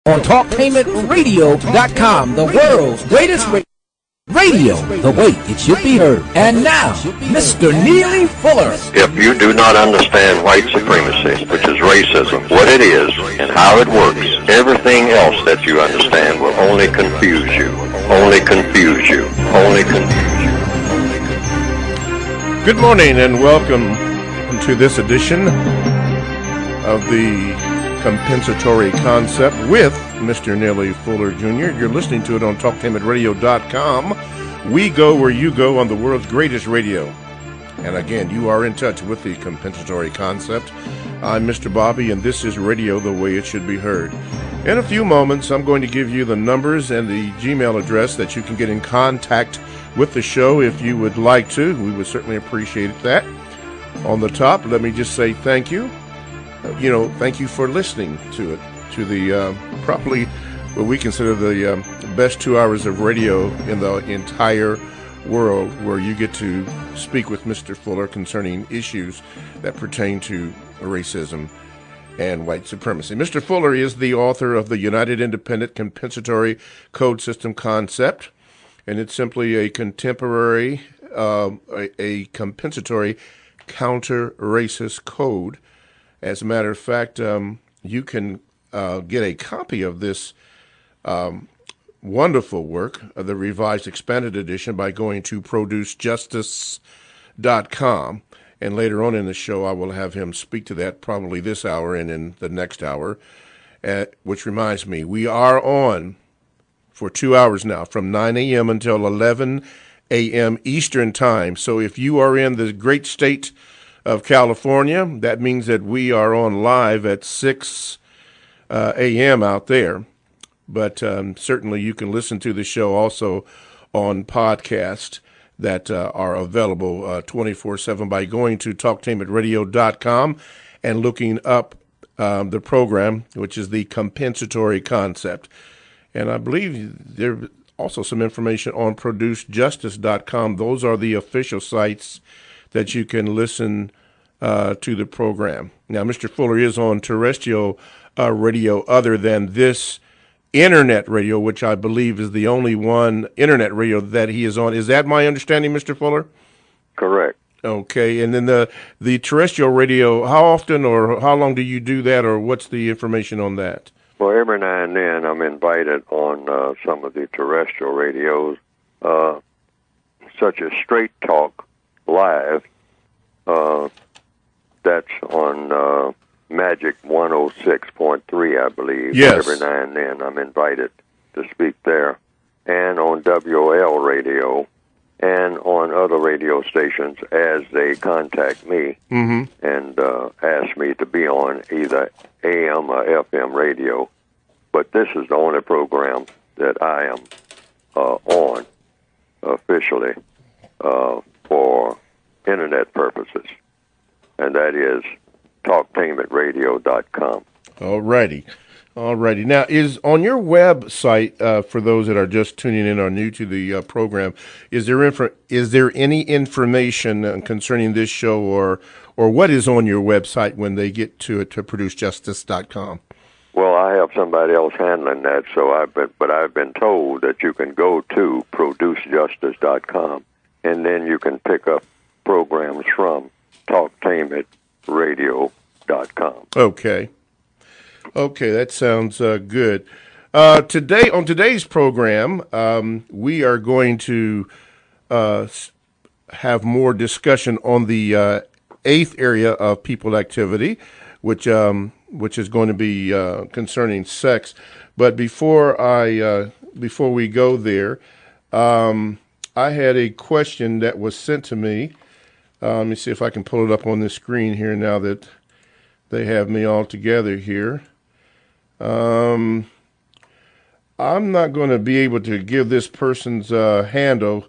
on TalkTainmentRadio.com, the world's greatest radio, the way it should be heard. And now, Mr. Neely Fuller. If you do not understand white supremacy, which is racism, what it is and how it works, everything else that you understand will only confuse you, only confuse you, only confuse you. Good morning and welcome to this edition of the Compensatory Concept with Mr. Neely Fuller Jr. You're listening to it on TalkTainmentRadio.com. We go where you go on the world's greatest radio. And again, you are in touch with the Compensatory Concept. I'm Mr. Bobby, and this is radio the way it should be heard. In a few moments, I'm going to give you the numbers and the Gmail address that you can get in contact with the show if you would like to. We would certainly appreciate that. On the top, let me just say thank you. Thank you for listening to it, to the probably what we consider the best 2 hours of radio in the entire world, where you get to speak with Mr. Fuller concerning issues that pertain to racism and white supremacy. Mr. Fuller is the author of the United Independent Compensatory Code System Concept, and it's simply a contemporary, a compensatory counter-racist code. As a matter of fact, you can get a copy of this wonderful work, the Revised Expanded Edition, by going to producejustice.com. And later on in the show, I will have him speak to that probably this hour and in the next hour, which reminds me, we are on for 2 hours now, from 9 a.m. until 11 a.m. Eastern Time. So if you are in the great state of California, that means that we are on live at 6 a.m. out there. But certainly you can listen to the show also on podcasts that are available 24/7 by going to TalkTainmentRadio.com and looking up the program, which is the Compensatory Concept. And I believe there's also some information on ProduceJustice.com. Those are the official sites that you can listen to the program. Now, Mr. Fuller is on terrestrial radio other than this internet radio, which I believe is the only one internet radio that he is on. Is that my understanding, Mr. Fuller? Correct. Okay, and then the terrestrial radio, how often or how long do you do that, or what's the information on that? Well, every now and then I'm invited on some of the terrestrial radios, such as Straight Talk Live. That's on Magic 106.3, I believe. Yes. Every now and then I'm invited to speak there. And on WOL radio and on other radio stations as they contact me and ask me to be on either AM or FM radio. But this is the only program that I am on officially for Internet purposes, and that is TalkTainmentRadio.com. All righty. Now, is on your website, for those that are just tuning in or new to the program, is there any information concerning this show, or what is on your website when they get to it, to ProduceJustice.com? Well, I have somebody else handling that, but I've been told that you can go to ProduceJustice.com, and then you can pick up programs from TalkTainmentRadio.com. Okay, that sounds good. Today, on today's program, we are going to have more discussion on the eighth area of people activity, which is going to be concerning sex. But before we go there, I had a question that was sent to me. Let me see if I can pull it up on the screen here now that they have me all together here. I'm not going to be able to give this person's handle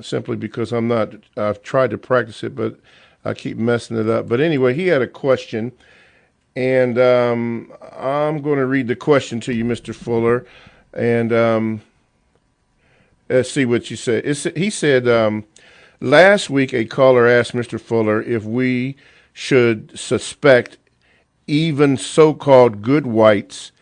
simply because I've tried to practice it, but I keep messing it up. But anyway, he had a question, and I'm going to read the question to you, Mr. Fuller, and let's see what you said. He said, last week a caller asked Mr. Fuller if we should suspect even so-called good whites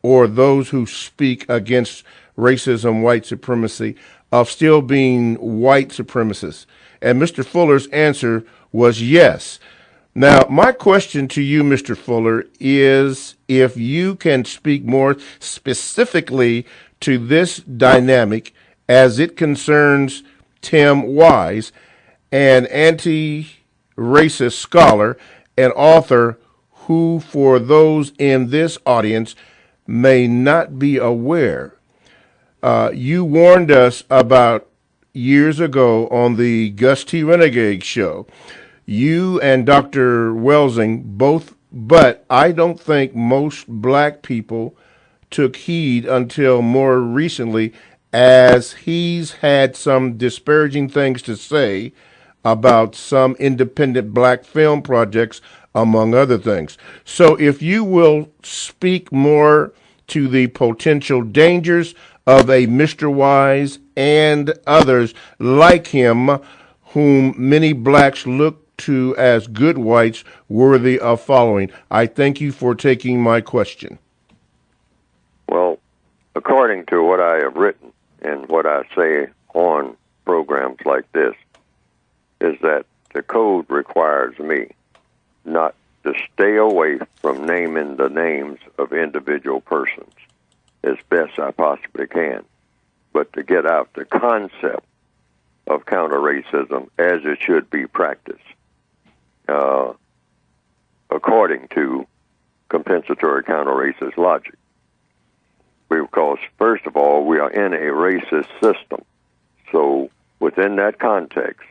or those who speak against racism, white supremacy, of still being white supremacists? And Mr. Fuller's answer was yes. Now, my question to you, Mr. Fuller, is if you can speak more specifically to this dynamic as it concerns Tim Wise, an anti-racist scholar and author who, for those in this audience, may not be aware. You warned us about years ago on the Gus T. Renegade show. You and Dr. Welsing both, but I don't think most black people took heed until more recently, as he's had some disparaging things to say about some independent black film projects, among other things. So if you will speak more to the potential dangers of a Mr. Wise and others like him, whom many blacks look to as good whites worthy of following. I thank you for taking my question. Well, according to what I have written and what I say on programs like this, is that the code requires me not to stay away from naming the names of individual persons as best I possibly can, but to get out the concept of counter-racism as it should be practiced, according to compensatory counter-racist logic. Because, first of all, we are in a racist system. So within that context,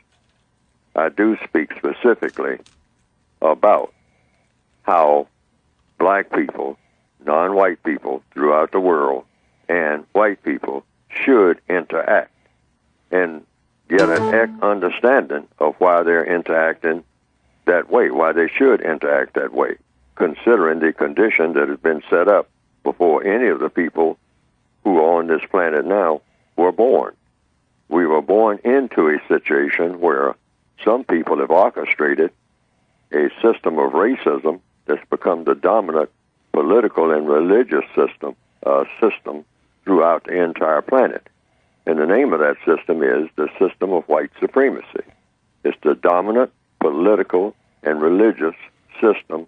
I do speak specifically about how black people, non-white people throughout the world, and white people should interact and get an understanding of why they're interacting that way, why they should interact that way, considering the condition that has been set up before any of the people who are on this planet now were born. We were born into a situation where some people have orchestrated a system of racism that's become the dominant political and religious system throughout the entire planet. And the name of that system is the system of white supremacy. It's the dominant political and religious system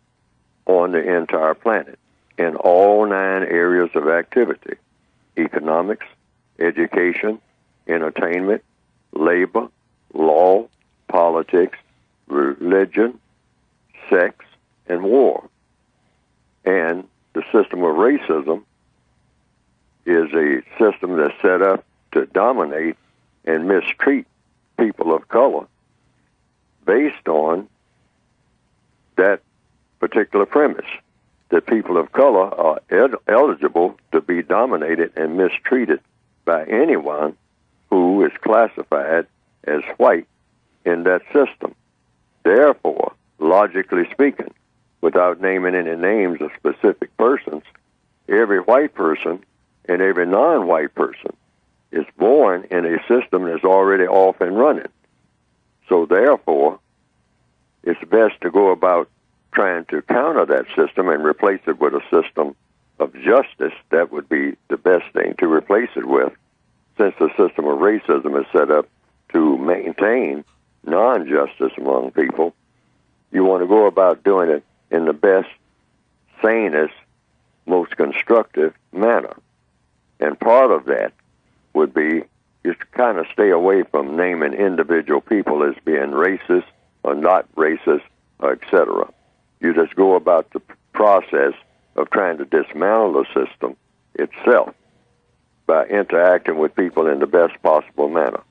on the entire planet in all 9 areas of activity: economics, education, entertainment, labor, law, politics, religion, sex, and war. And the system of racism is a system that's set up to dominate and mistreat people of color based on that particular premise, that people of color are eligible to be dominated and mistreated by anyone who is classified as white in that system. Therefore, logically speaking, without naming any names of specific persons, every white person and every non-white person is born in a system that's already off and running. So therefore, it's best to go about trying to counter that system and replace it with a system of justice. That would be the best thing to replace it with, since the system of racism is set up to maintain non-justice among people. You want to go about doing it in the best, sanest, most constructive manner. And part of that would be just to kind of stay away from naming individual people as being racist or not racist, or etc. You just go about the process of trying to dismantle the system itself by interacting with people in the best possible manner.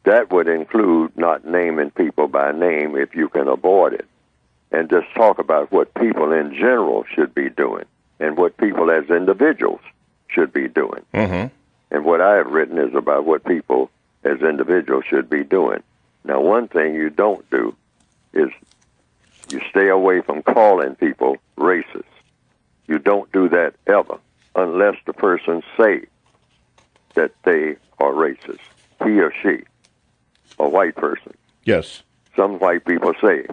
That would include not naming people by name if you can avoid it, and just talk about what people in general should be doing and what people as individuals should be doing. Mm-hmm. And what I have written is about what people as individuals should be doing. Now, one thing you don't do is you stay away from calling people racist. You don't do that ever, unless the person say that they are racist, he or she, a white person. Yes. Some white people say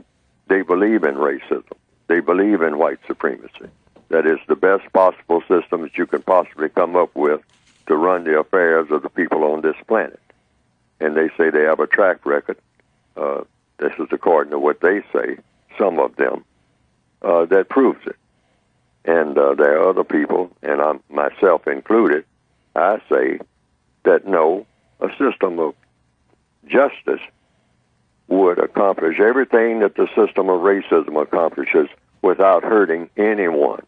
they believe in racism. They believe in white supremacy. that is the best possible system that you can possibly come up with to run the affairs of the people on this planet. And they say they have a track record. This is according to what they say, some of them, that proves it. And there are other people, and I'm myself included, I say that no, a system of justice would accomplish everything that the system of racism accomplishes without hurting anyone.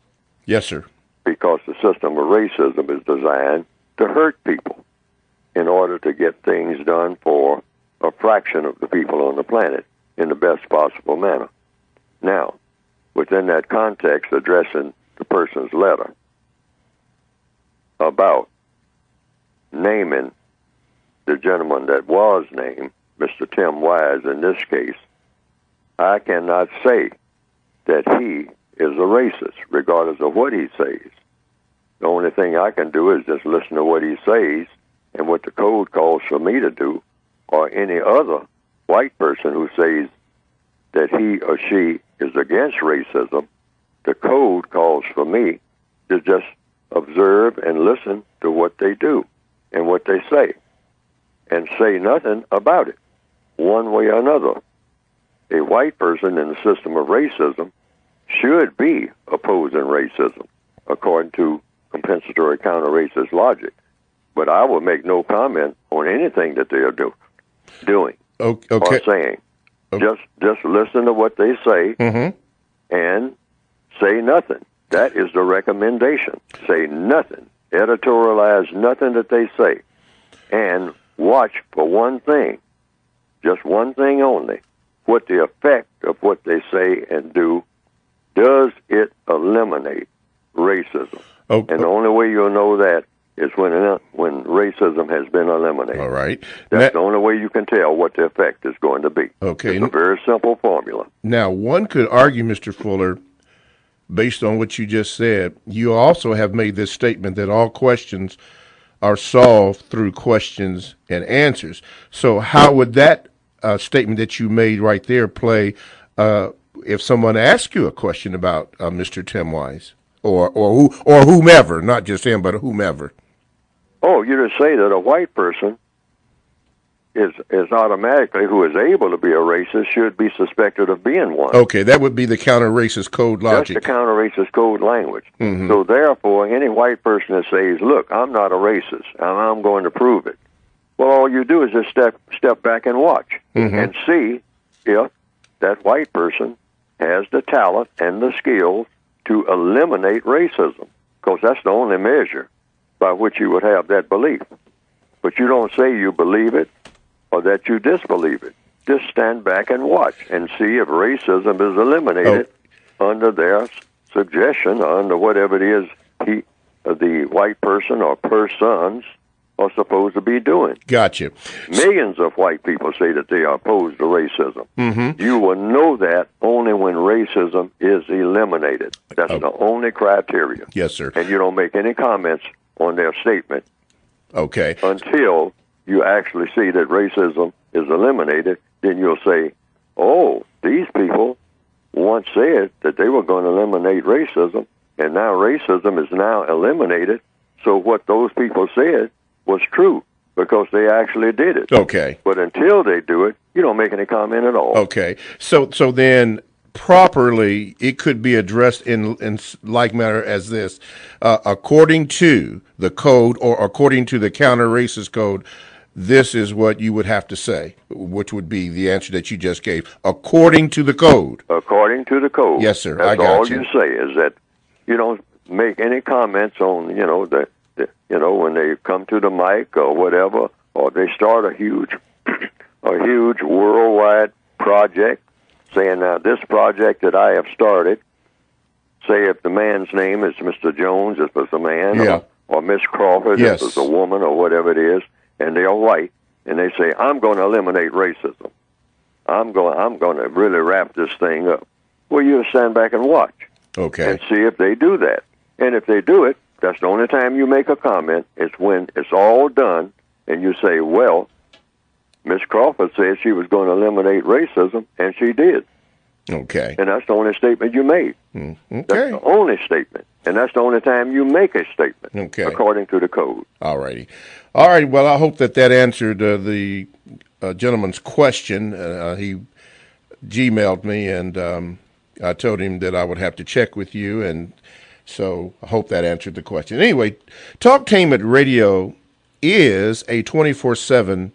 Yes, sir. Because the system of racism is designed to hurt people in order to get things done for a fraction of the people on the planet in the best possible manner. Now, within that context, addressing the person's letter about naming the gentleman that was named, Mr. Tim Wise in this case, I cannot say that he is a racist, regardless of what he says. The only thing I can do is just listen to what he says and what the code calls for me to do, or any other white person who says that he or she is against racism. The code calls for me to just observe and listen to what they do and what they say, and say nothing about it, one way or another. A white person in the system of racism should be opposing racism, according to compensatory counter-racist logic. But I will make no comment on anything that they are doing or saying. Okay. Just listen to what they say and say nothing. That is the recommendation. Say nothing. Editorialize nothing that they say. And watch for one thing, just one thing only, what the effect of what they say and do. Does it eliminate racism? And the only way you'll know that is when racism has been eliminated. All right. That's the only way you can tell what the effect is going to be. Okay. It's a very simple formula. Now, one could argue, Mr. Fuller, based on what you just said, you also have made this statement that all questions are solved through questions and answers. So how would that statement that you made right there play if someone asks you a question about Mr. Tim Wise or whomever, not just him, but whomever? Oh, you just say that a white person is automatically, who is able to be a racist, should be suspected of being one. Okay, that would be the counter-racist code logic. That's the counter-racist code language. So therefore, any white person that says, look, I'm not a racist, and I'm going to prove it, well, all you do is just step back and watch and see if that white person has the talent and the skills to eliminate racism, because that's the only measure by which you would have that belief. But you don't say you believe it or that you disbelieve it. Just stand back and watch and see if racism is eliminated under their suggestion, or under whatever it is the white person or persons are supposed to be doing. Gotcha. Millions of white people say that they are opposed to racism. You will know that only when racism is eliminated. That's the only criteria. Yes, sir. And you don't make any comments on their statement until you actually see that racism is eliminated. Then you'll say, oh, these people once said that they were going to eliminate racism, and now racism is now eliminated. So what those people said was true, because they actually did it. Okay. But until they do it, you don't make any comment at all. Okay. So then properly it could be addressed in like manner as this. According to the code, or according to the counter-racist code, this is what you would have to say, which would be the answer that you just gave. According to the code. According to the code. Yes, sir. That's I got all you say, is that you don't make any comments on, when they come to the mic or whatever, or they start a huge worldwide project, saying, now this project that I have started, say if the man's name is Mr. Jones, if it's a man, or Miss Crawford, if it's a woman, or whatever it is, and they are white, and they say, I'm going to eliminate racism. I'm going to really wrap this thing up. Well, you stand back and watch. Okay. And see if they do that. And if they do it, that's the only time you make a comment. It's when it's all done, and you say, well, Miss Crawford said she was going to eliminate racism, and she did. Okay. And that's the only statement you made. Okay. That's the only statement. And that's the only time you make a statement, according to the code. All righty. All right. Well, I hope that answered the gentleman's question. He Gmailed me, and I told him that I would have to check with you, and so I hope that answered the question. Anyway, Talktainment Radio is a 24/7,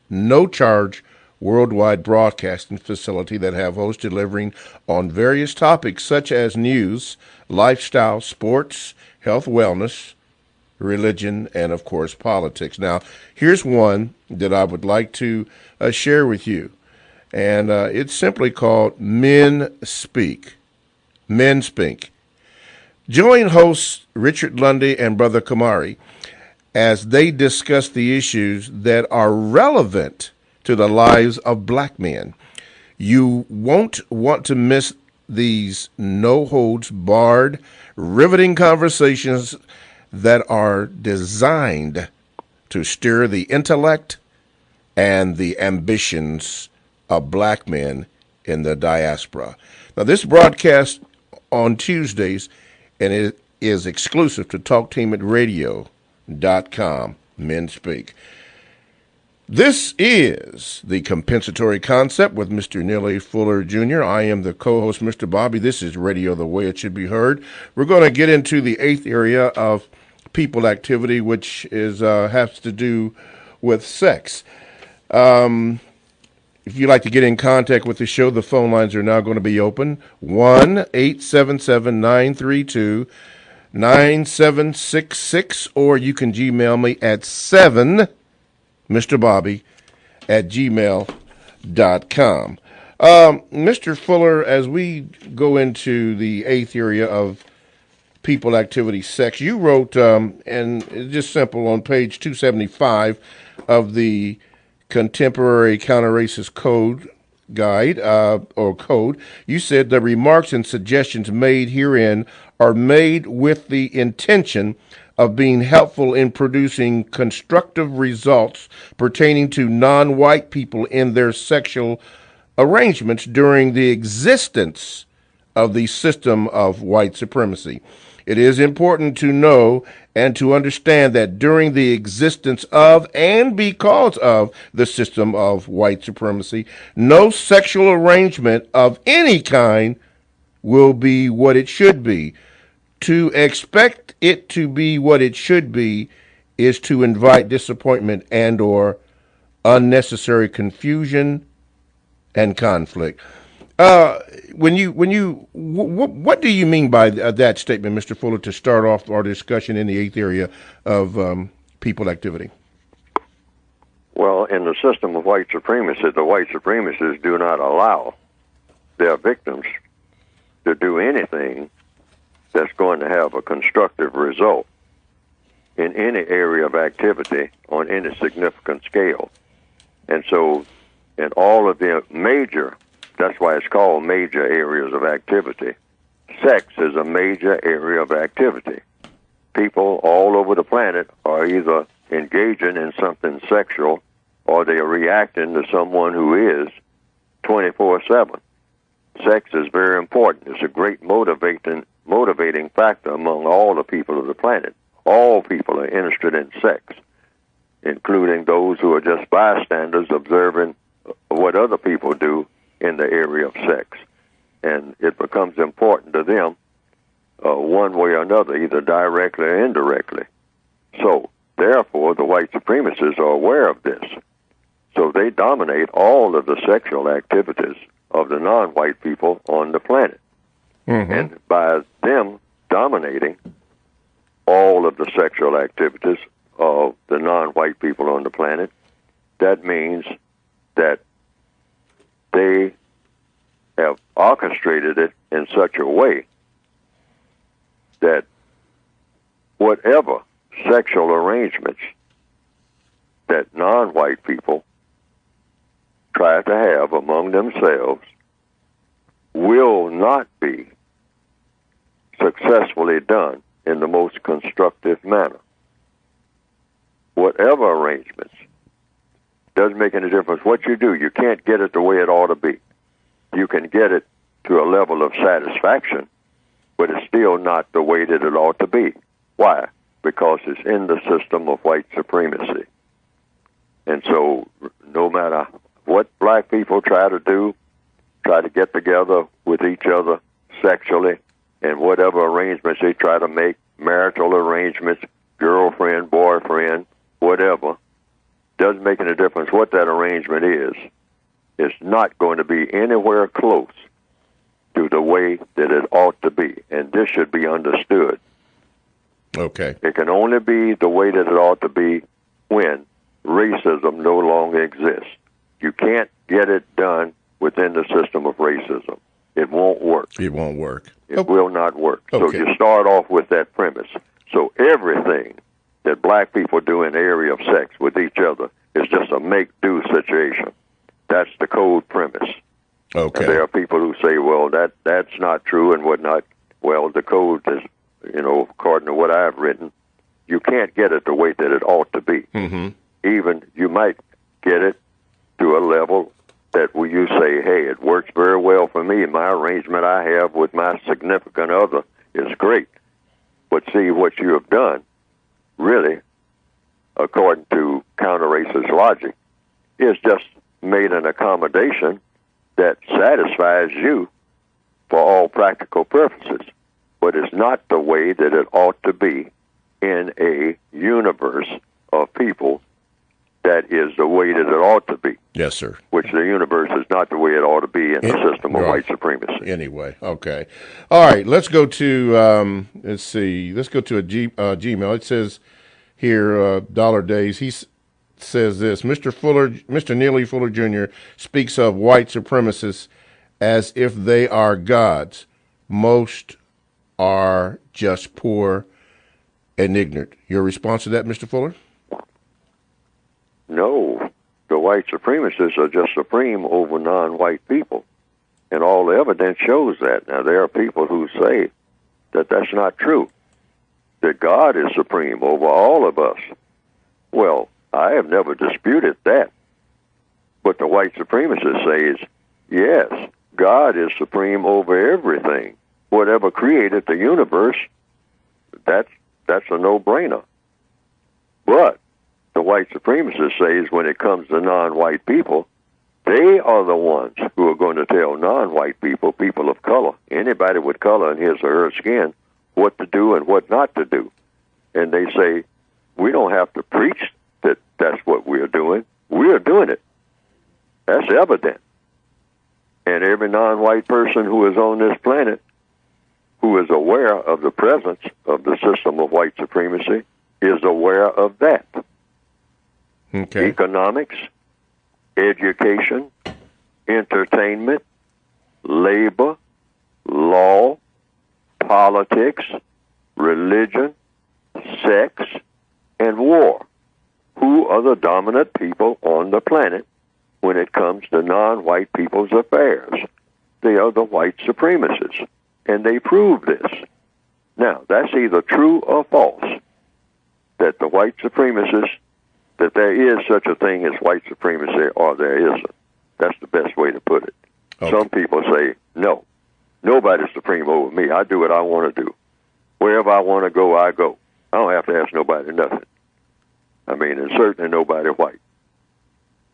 no-charge, worldwide broadcasting facility that have hosts delivering on various topics such as news, lifestyle, sports, health, wellness, religion, and, of course, politics. Now, here's one that I would like to share with you, and it's simply called Men Speak. Men Speak. Join hosts Richard Lundy and Brother Kamari as they discuss the issues that are relevant to the lives of black men. You won't want to miss these no-holds-barred, riveting conversations that are designed to stir the intellect and the ambitions of black men in the diaspora. Now, this broadcast on Tuesdays, and it is exclusive to TalkTainmentRadio.com, Men Speak. This is the Compensatory Concept with Mr. Neely Fuller Jr. I am the co-host, Mr. Bobby. This is Radio the Way It Should Be Heard. We're going to get into the eighth area of people activity, which is has to do with sex. If you'd like to get in contact with the show, the phone lines are now going to be open. 1-877-932-9766, or you can Gmail me at 7MrBobby@gmail.com. Mr. Fuller, as we go into the eighth area of people, activity, sex, you wrote, and it's just simple, on page 275 of the Contemporary Counter-Racist Code Guide, or Code, you said the remarks and suggestions made herein are made with the intention of being helpful in producing constructive results pertaining to non-white people in their sexual arrangements during the existence of the system of white supremacy. It is important to know and to understand that during the existence of and because of the system of white supremacy, no sexual arrangement of any kind will be what it should be. To expect it to be what it should be is to invite disappointment and or unnecessary confusion and conflict. What do you mean by that statement, Mr. Fuller, to start off our discussion in the eighth area of people activity? Well, in the system of white supremacy, the white supremacists do not allow their victims to do anything that's going to have a constructive result in any area of activity on any significant scale. And so in all of the major, that's why it's called major areas of activity, sex is a major area of activity. People all over the planet are either engaging in something sexual or they are reacting to someone who is 24/7. Sex is very important. It's a great motivating factor among all the people of the planet. All people are interested in sex, including those who are just bystanders observing what other people do in the area of sex. And it becomes important to them one way or another, either directly or indirectly. So, therefore, the white supremacists are aware of this. So they dominate all of the sexual activities of the non-white people on the planet. Mm-hmm. And by them dominating all of the sexual activities of the non-white people on the planet, that means that they have orchestrated it in such a way that whatever sexual arrangements that non-white people try to have among themselves will not be successfully done in the most constructive manner. Whatever arrangements, doesn't make any difference what you do. You can't get it the way it ought to be. You can get it to a level of satisfaction, but it's still not the way that it ought to be. Why? Because it's in the system of white supremacy. And so no matter what black people try to do, try to get together with each other sexually, and whatever arrangements they try to make, marital arrangements, girlfriend, boyfriend, whatever, doesn't make any difference what that arrangement is. It's not going to be anywhere close to the way that it ought to be. And this should be understood. Okay. It can only be the way that it ought to be when racism no longer exists. You can't get it done within the system of racism. It won't work. It won't work. It will not work. Okay. So you start off with that premise. So everything that black people do in the area of sex with each other is just a make-do situation. That's the code premise. Okay. And there are people who say, well, that's not true and whatnot. Well, the code is, according to what I've written, you can't get it the way that it ought to be. Mm-hmm. Even you might get it to a level that where you say, hey, it works very well for me. My arrangement I have with my significant other is great. But see, what you have done, really, according to counter-racist logic, is just made an accommodation that satisfies you for all practical purposes. But it's not the way that it ought to be in a universe of people that is the way that it ought to be. Yes, sir. Which the universe is not the way it ought to be in the system of white supremacy. Anyway, okay. All right, let's go to, let's go to a Gmail. It says here, Dollar Days, he says this, Mr. Neely Fuller Jr. speaks of white supremacists as if they are gods. Most are just poor and ignorant. Your response to that, Mr. Fuller? No, the white supremacists are just supreme over non-white people. And all the evidence shows that. Now, there are people who say that that's not true, that God is supreme over all of us. Well, I have never disputed that. But the white supremacist says, yes, God is supreme over everything. Whatever created the universe, that's a no-brainer. But the white supremacist says when it comes to non-white people, they are the ones who are going to tell non-white people, people of color, anybody with color in his or her skin, what to do and what not to do. And they say, we don't have to preach that that's what we're doing. We're doing it. That's evident. And every non-white person who is on this planet who is aware of the presence of the system of white supremacy is aware of that. Okay. Economics, education, entertainment, labor, law, politics, religion, sex, and war. Who are the dominant people on the planet when it comes to non-white people's affairs? They are the white supremacists, and they prove this. Now, that's either true or false, that the white supremacists, that there is such a thing as white supremacy, or there isn't. That's the best way to put it. Okay. Some people say, no, nobody's supreme over me. I do what I want to do. Wherever I want to go, I go. I don't have to ask nobody nothing. I mean, and certainly nobody white.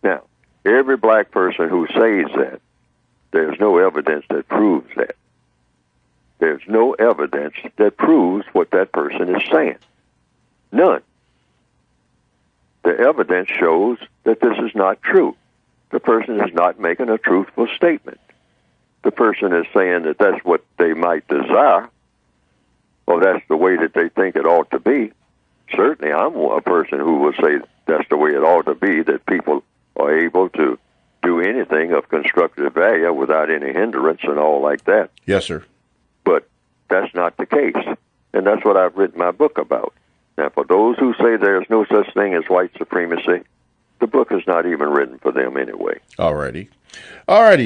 Now, every black person who says that, there's no evidence that proves that. There's no evidence that proves what that person is saying. None. The evidence shows that this is not true. The person is not making a truthful statement. The person is saying that that's what they might desire, or that's the way that they think it ought to be. Certainly, I'm a person who will say that's the way it ought to be, that people are able to do anything of constructive value without any hindrance and all like that. Yes, sir. But that's not the case, and that's what I've written my book about. Now, for those who say there's no such thing as white supremacy, the book is not even written for them anyway. All righty.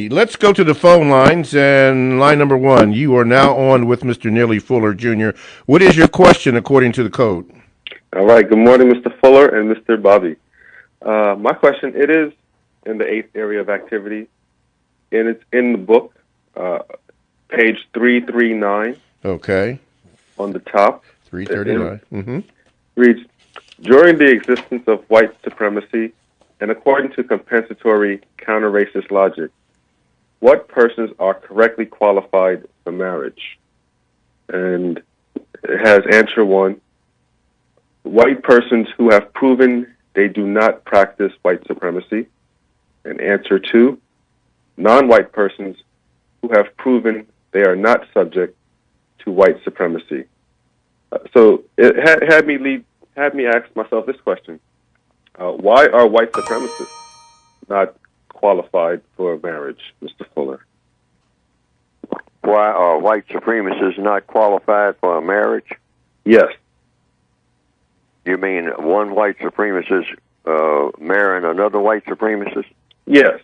Let's go to the phone lines. And line number 1, you are now on with Mr. Neely Fuller Jr. What is your question according to the code? All right. Good morning, Mr. Fuller and Mr. Bobby. My question, it is in the 8th area of activity, and it's in the book. page 339. Okay. On the top. 339. Mm-hmm. Reads, during the existence of white supremacy, and according to compensatory counter-racist logic, what persons are correctly qualified for marriage? And it has answer one, white persons who have proven they do not practice white supremacy. And answer two, non-white persons who have proven they are not subject to white supremacy. So it had me ask myself this question: why are white supremacists not qualified for marriage, Mr. Fuller? Why are white supremacists not qualified for a marriage? Yes. You mean one white supremacist marrying another white supremacist? Yes.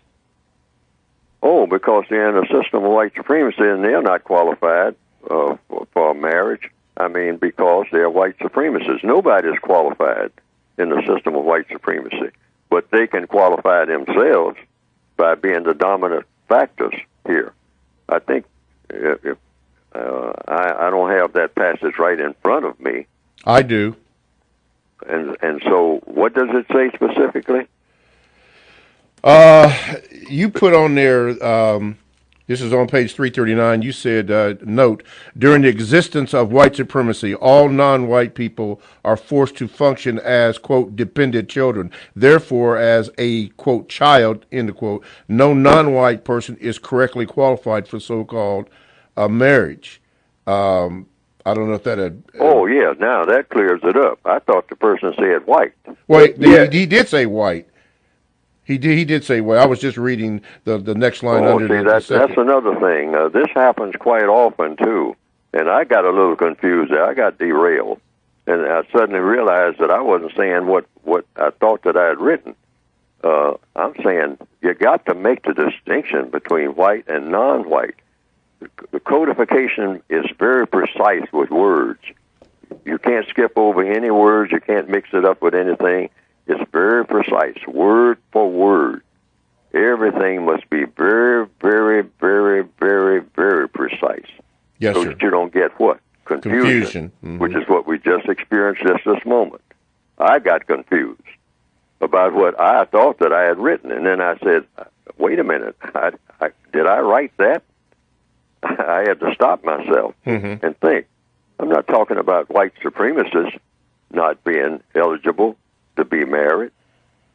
Oh, because they're in a system of white supremacy and they're not qualified for marriage. I mean, because they're white supremacists. Nobody's qualified in the system of white supremacy, but they can qualify themselves by being the dominant factors here. I think I don't have that passage right in front of me. I do. And so what does it say specifically? You put on there, this is on page 339, you said, note, during the existence of white supremacy, all non-white people are forced to function as, quote, dependent children. Therefore, as a, quote, child, end of quote, no non-white person is correctly qualified for so-called marriage. I don't know if that had... oh, yeah, now that clears it up. I thought the person said white. Wait, he did say white. He did say white. I was just reading the next line under the second. That's another thing. This happens quite often, too. And I got a little confused there. I got derailed. And I suddenly realized that I wasn't saying what I thought that I had written. I'm saying you got to make the distinction between white and non-white. The codification is very precise with words. You can't skip over any words. You can't mix it up with anything. It's very precise, word for word. Everything must be very, very, very, very, very precise. Yes, so sir. that you don't get what? Confusion. Mm-hmm. Which is what we just experienced just this moment. I got confused about what I thought that I had written. And then I said, wait a minute, did I write that? I had to stop myself and think. I'm not talking about white supremacists not being eligible to be married.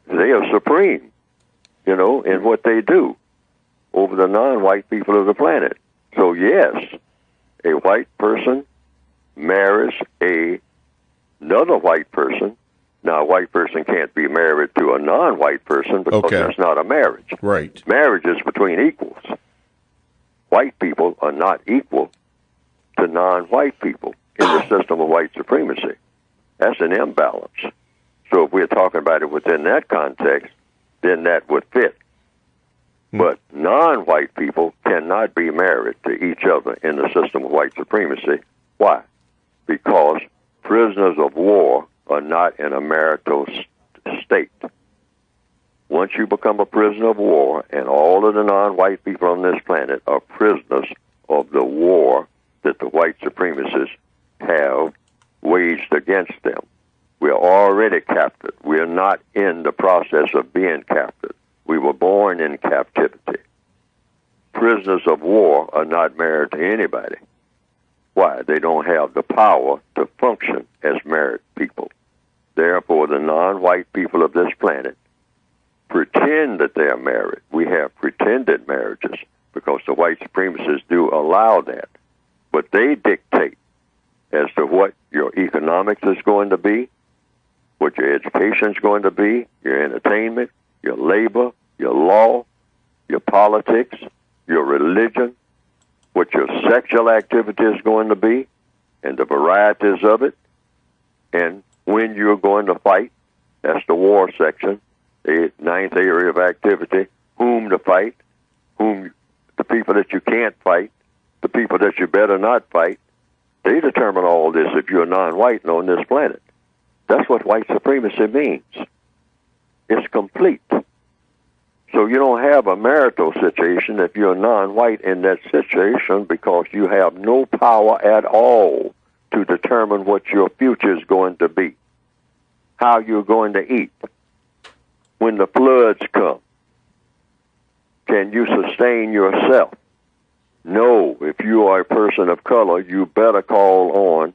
They are supreme, in what they do over the non-white people of the planet. So yes, a white person marries another white person. Now, a white person can't be married to a non-white person because that's not a marriage. Right. Marriage is between equals. White people are not equal to non-white people in the system of white supremacy. That's an imbalance. So if we're talking about it within that context, then that would fit. But non-white people cannot be married to each other in the system of white supremacy. Why? Because prisoners of war are not in a marital state. Once you become a prisoner of war, and all of the non-white people on this planet are prisoners of the war that the white supremacists have waged against them. We are already captive. We are not in the process of being captive. We were born in captivity. Prisoners of war are not married to anybody. Why? They don't have the power to function as married people. Therefore, the non-white people of this planet pretend that they are married. We have pretended marriages because the white supremacists do allow that. But they dictate as to what your economics is going to be, what your education is going to be, your entertainment, your labor, your law, your politics, your religion, what your sexual activity is going to be, and the varieties of it, and when you're going to fight. That's the war section, the ninth area of activity, whom to fight, the people that you can't fight, the people that you better not fight. They determine all this if you're non-white and on this planet. That's what white supremacy means. It's complete. So you don't have a marital situation if you're non-white in that situation, because you have no power at all to determine what your future is going to be, how you're going to eat. When the floods come, can you sustain yourself? No. If you are a person of color, you better call on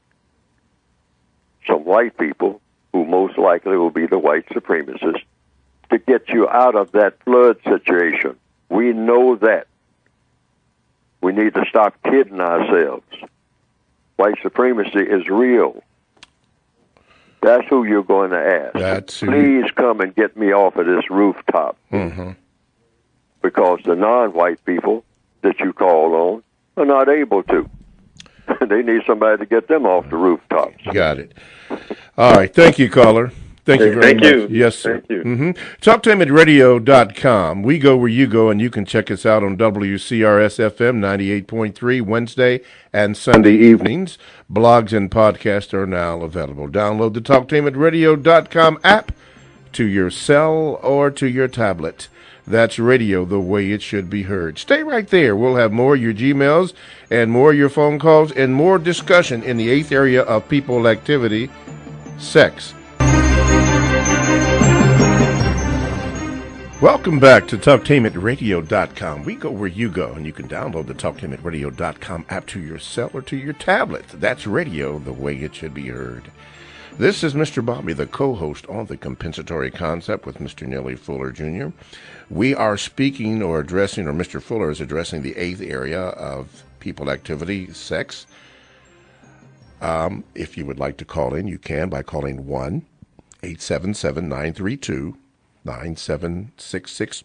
some white people, who most likely will be the white supremacists, to get you out of that flood situation. We know that. We need to stop kidding ourselves. White supremacy is real. That's who you're going to ask. Please come and get me off of this rooftop. Mm-hmm. Because the non-white people that you call on are not able to. They need somebody to get them off the rooftops. Got it. All right. Thank you, caller. Thank you very much. You. Yes, sir. Thank you. Mm-hmm. TalkTimeAtRadio.com. We go where you go, and you can check us out on WCRS-FM 98.3 Wednesday and Sunday evenings. Blogs and podcasts are now available. Download the TalkTimeAtRadio.com app to your cell or to your tablet. That's radio the way it should be heard. Stay right there. We'll have more of your Gmails and more of your phone calls and more discussion in the 8th area of people activity, sex. Welcome back to TalkTimeAtRadio.com. We go where you go, and you can download the TalkTimeAtRadio.com app to your cell or to your tablet. That's radio the way it should be heard. This is Mr. Bobby, the co-host on the compensatory concept with Mr. Neely Fuller Jr. We are speaking or addressing, or Mr. Fuller is addressing the 8th area of people activity, sex. If you would like to call in, you can by calling 1-877-932-9766,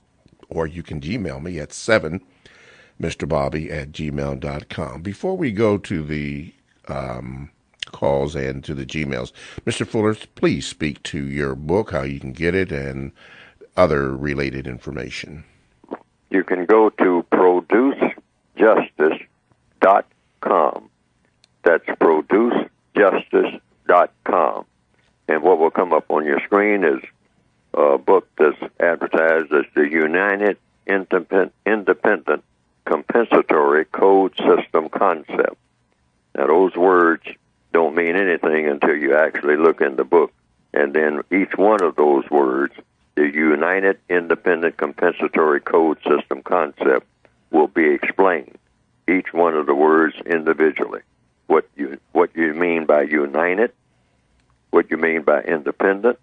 or you can Gmail me at 7mrbobby@gmail.com. Before we go to the calls and to the Gmails, Mr. Fuller, please speak to your book, how you can get it, and other related information. You can go to producejustice.com. That's producejustice.com. And what will come up on your screen is a book that's advertised as the United Independent Compensatory Code System Concept. Now, those words don't mean anything until you actually look in the book. And then each one of those words, the United Independent Compensatory Code System Concept, will be explained. Each one of the words individually. What you mean by united, what you mean by independent,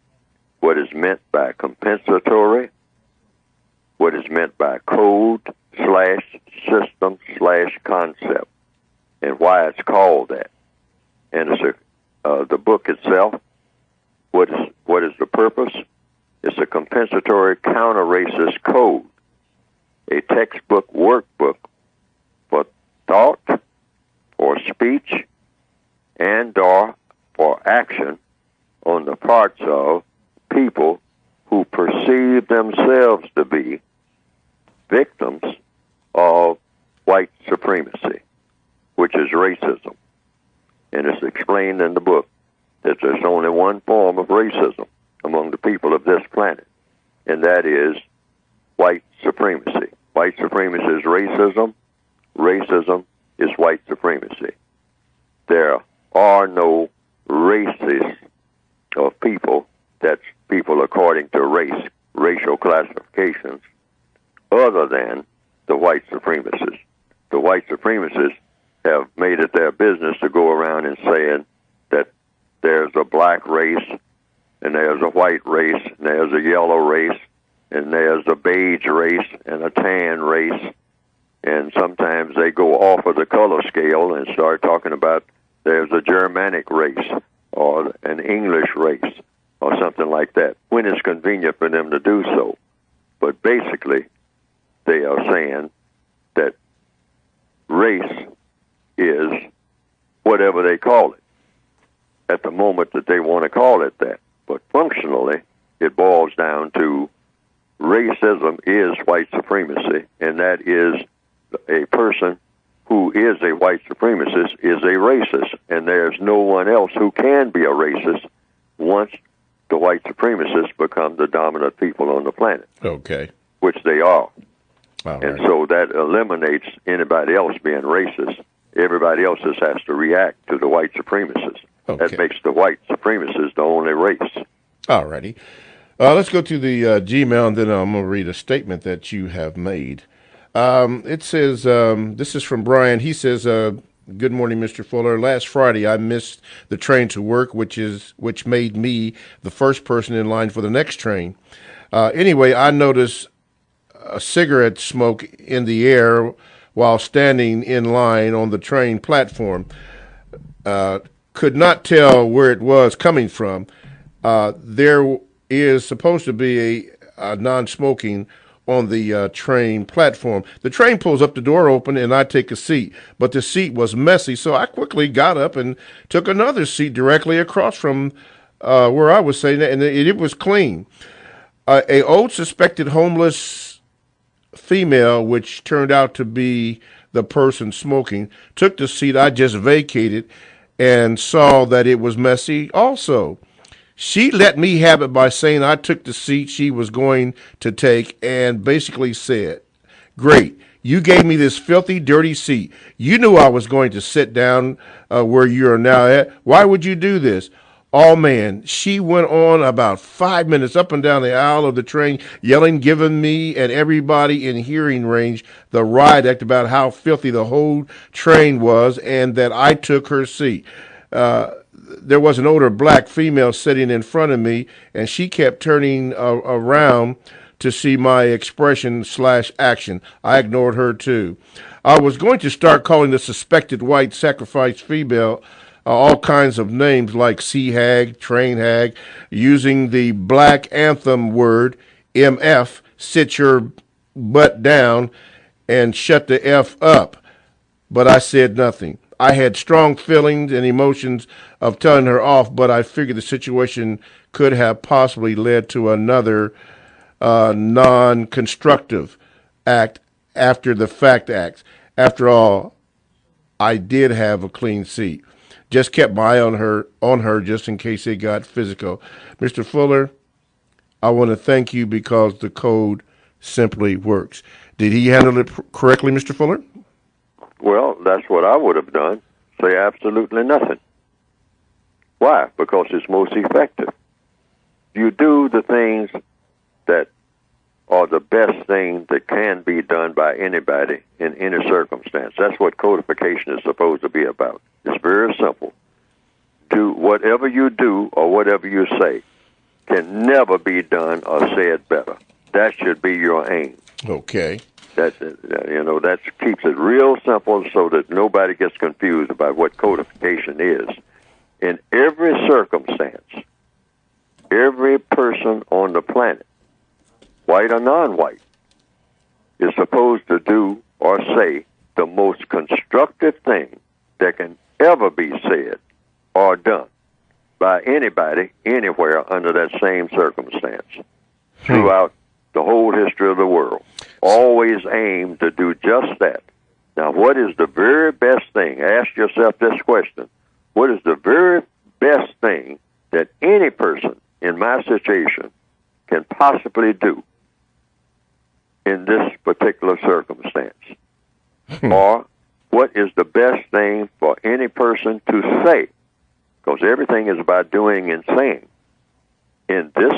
what is meant by compensatory, what is meant by code/system/concept, and why it's called that. And it's the book itself. What is the purpose? It's a compensatory counter-racist code, a textbook workbook for thought, for speech, and/or for action on the parts of people who perceive themselves to be victims of white supremacy, which is racism. And it's explained in the book that there's only one form of racism among the people of this planet, and that is white supremacy. White supremacy is racism. Racism is white supremacy. There are no races of people, that's people according to race, racial classifications, other than the white supremacists. The white supremacists have made it their business to go around and saying that there's a black race, and there's a white race, and there's a yellow race, and there's a beige race, and a tan race. And sometimes they go off of the color scale and start talking about there's a Germanic race or an English race or something like that, when it's convenient for them to do so. But basically, they are saying that race is whatever they call it at the moment that they want to call it that. But functionally, it boils down to racism is white supremacy, and that is a person who is a white supremacist is a racist, and there's no one else who can be a racist once the white supremacists become the dominant people on the planet. Okay. which they are. All And right. so that eliminates anybody else being racist. Everybody else just has to react to the white supremacists. Okay. That makes the white supremacists the only race. All righty. Let's go to the Gmail, and then I'm going to read a statement that you have made. It says, this is from Brian. He says, good morning, Mr. Fuller. Last Friday, I missed the train to work, which made me the first person in line for the next train. Anyway, I noticed a cigarette smoke in the air while standing in line on the train platform. Could not tell where it was coming from. There is supposed to be a non-smoking on the train platform. The train pulls up, the door open, and I take a seat. But the seat was messy, so I quickly got up and took another seat directly across from where I was sitting, and it was clean. A old suspected homeless female, which turned out to be the person smoking, took the seat I just vacated and saw that it was messy also. She let me have it by saying I took the seat she was going to take and basically said, "Great, you gave me this filthy, dirty seat. You knew I was going to sit down where you are now at. Why would you do this?" Oh, man, she went on about 5 minutes up and down the aisle of the train, yelling, giving me and everybody in hearing range the riot act about how filthy the whole train was and that I took her seat. There was an older black female sitting in front of me, and she kept turning around to see my expression/action. I ignored her, too. I was going to start calling the suspected white sacrifice female all kinds of names like sea hag, train hag, using the black anthem word, MF, sit your butt down and shut the F up. But I said nothing. I had strong feelings and emotions of telling her off, but I figured the situation could have possibly led to another non-constructive act after the fact acts. After all, I did have a clean seat. Just kept my eye on her just in case it got physical. Mr. Fuller, I want to thank you because the code simply works. Did he handle it correctly, Mr. Fuller? Well, that's what I would have done. Say absolutely nothing. Why? Because it's most effective. You do the things that are the best thing that can be done by anybody in any circumstance. That's what codification is supposed to be about. It's very simple. Do whatever you do or whatever you say can never be done or said better. That should be your aim. Okay. That keeps it real simple so that nobody gets confused about what codification is. In every circumstance, every person on the planet, white or non-white, is supposed to do or say the most constructive thing that can ever be said or done by anybody, anywhere, under that same circumstance. Throughout the whole history of the world, always aim to do just that. Now, what is the very best thing? Ask yourself this question. What is the very best thing that any person in my situation can possibly do in this particular circumstance? Or what is the best thing for any person to say? Because everything is about doing and saying. In this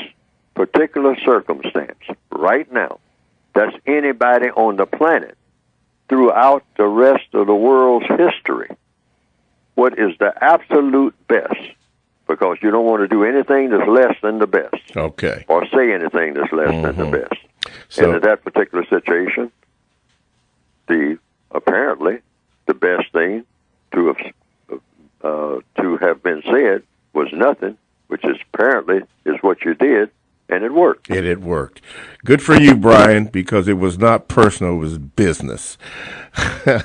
particular circumstance, right now, that's anybody on the planet throughout the rest of the world's history. What is the absolute best? Because you don't want to do anything that's less than the best. Okay. Or say anything that's less than the best. So, and in that particular situation, apparently the best thing to have been said was nothing, which is apparently is what you did, and it worked. It worked. Good for you, Brian, because it was not personal, it was business. Good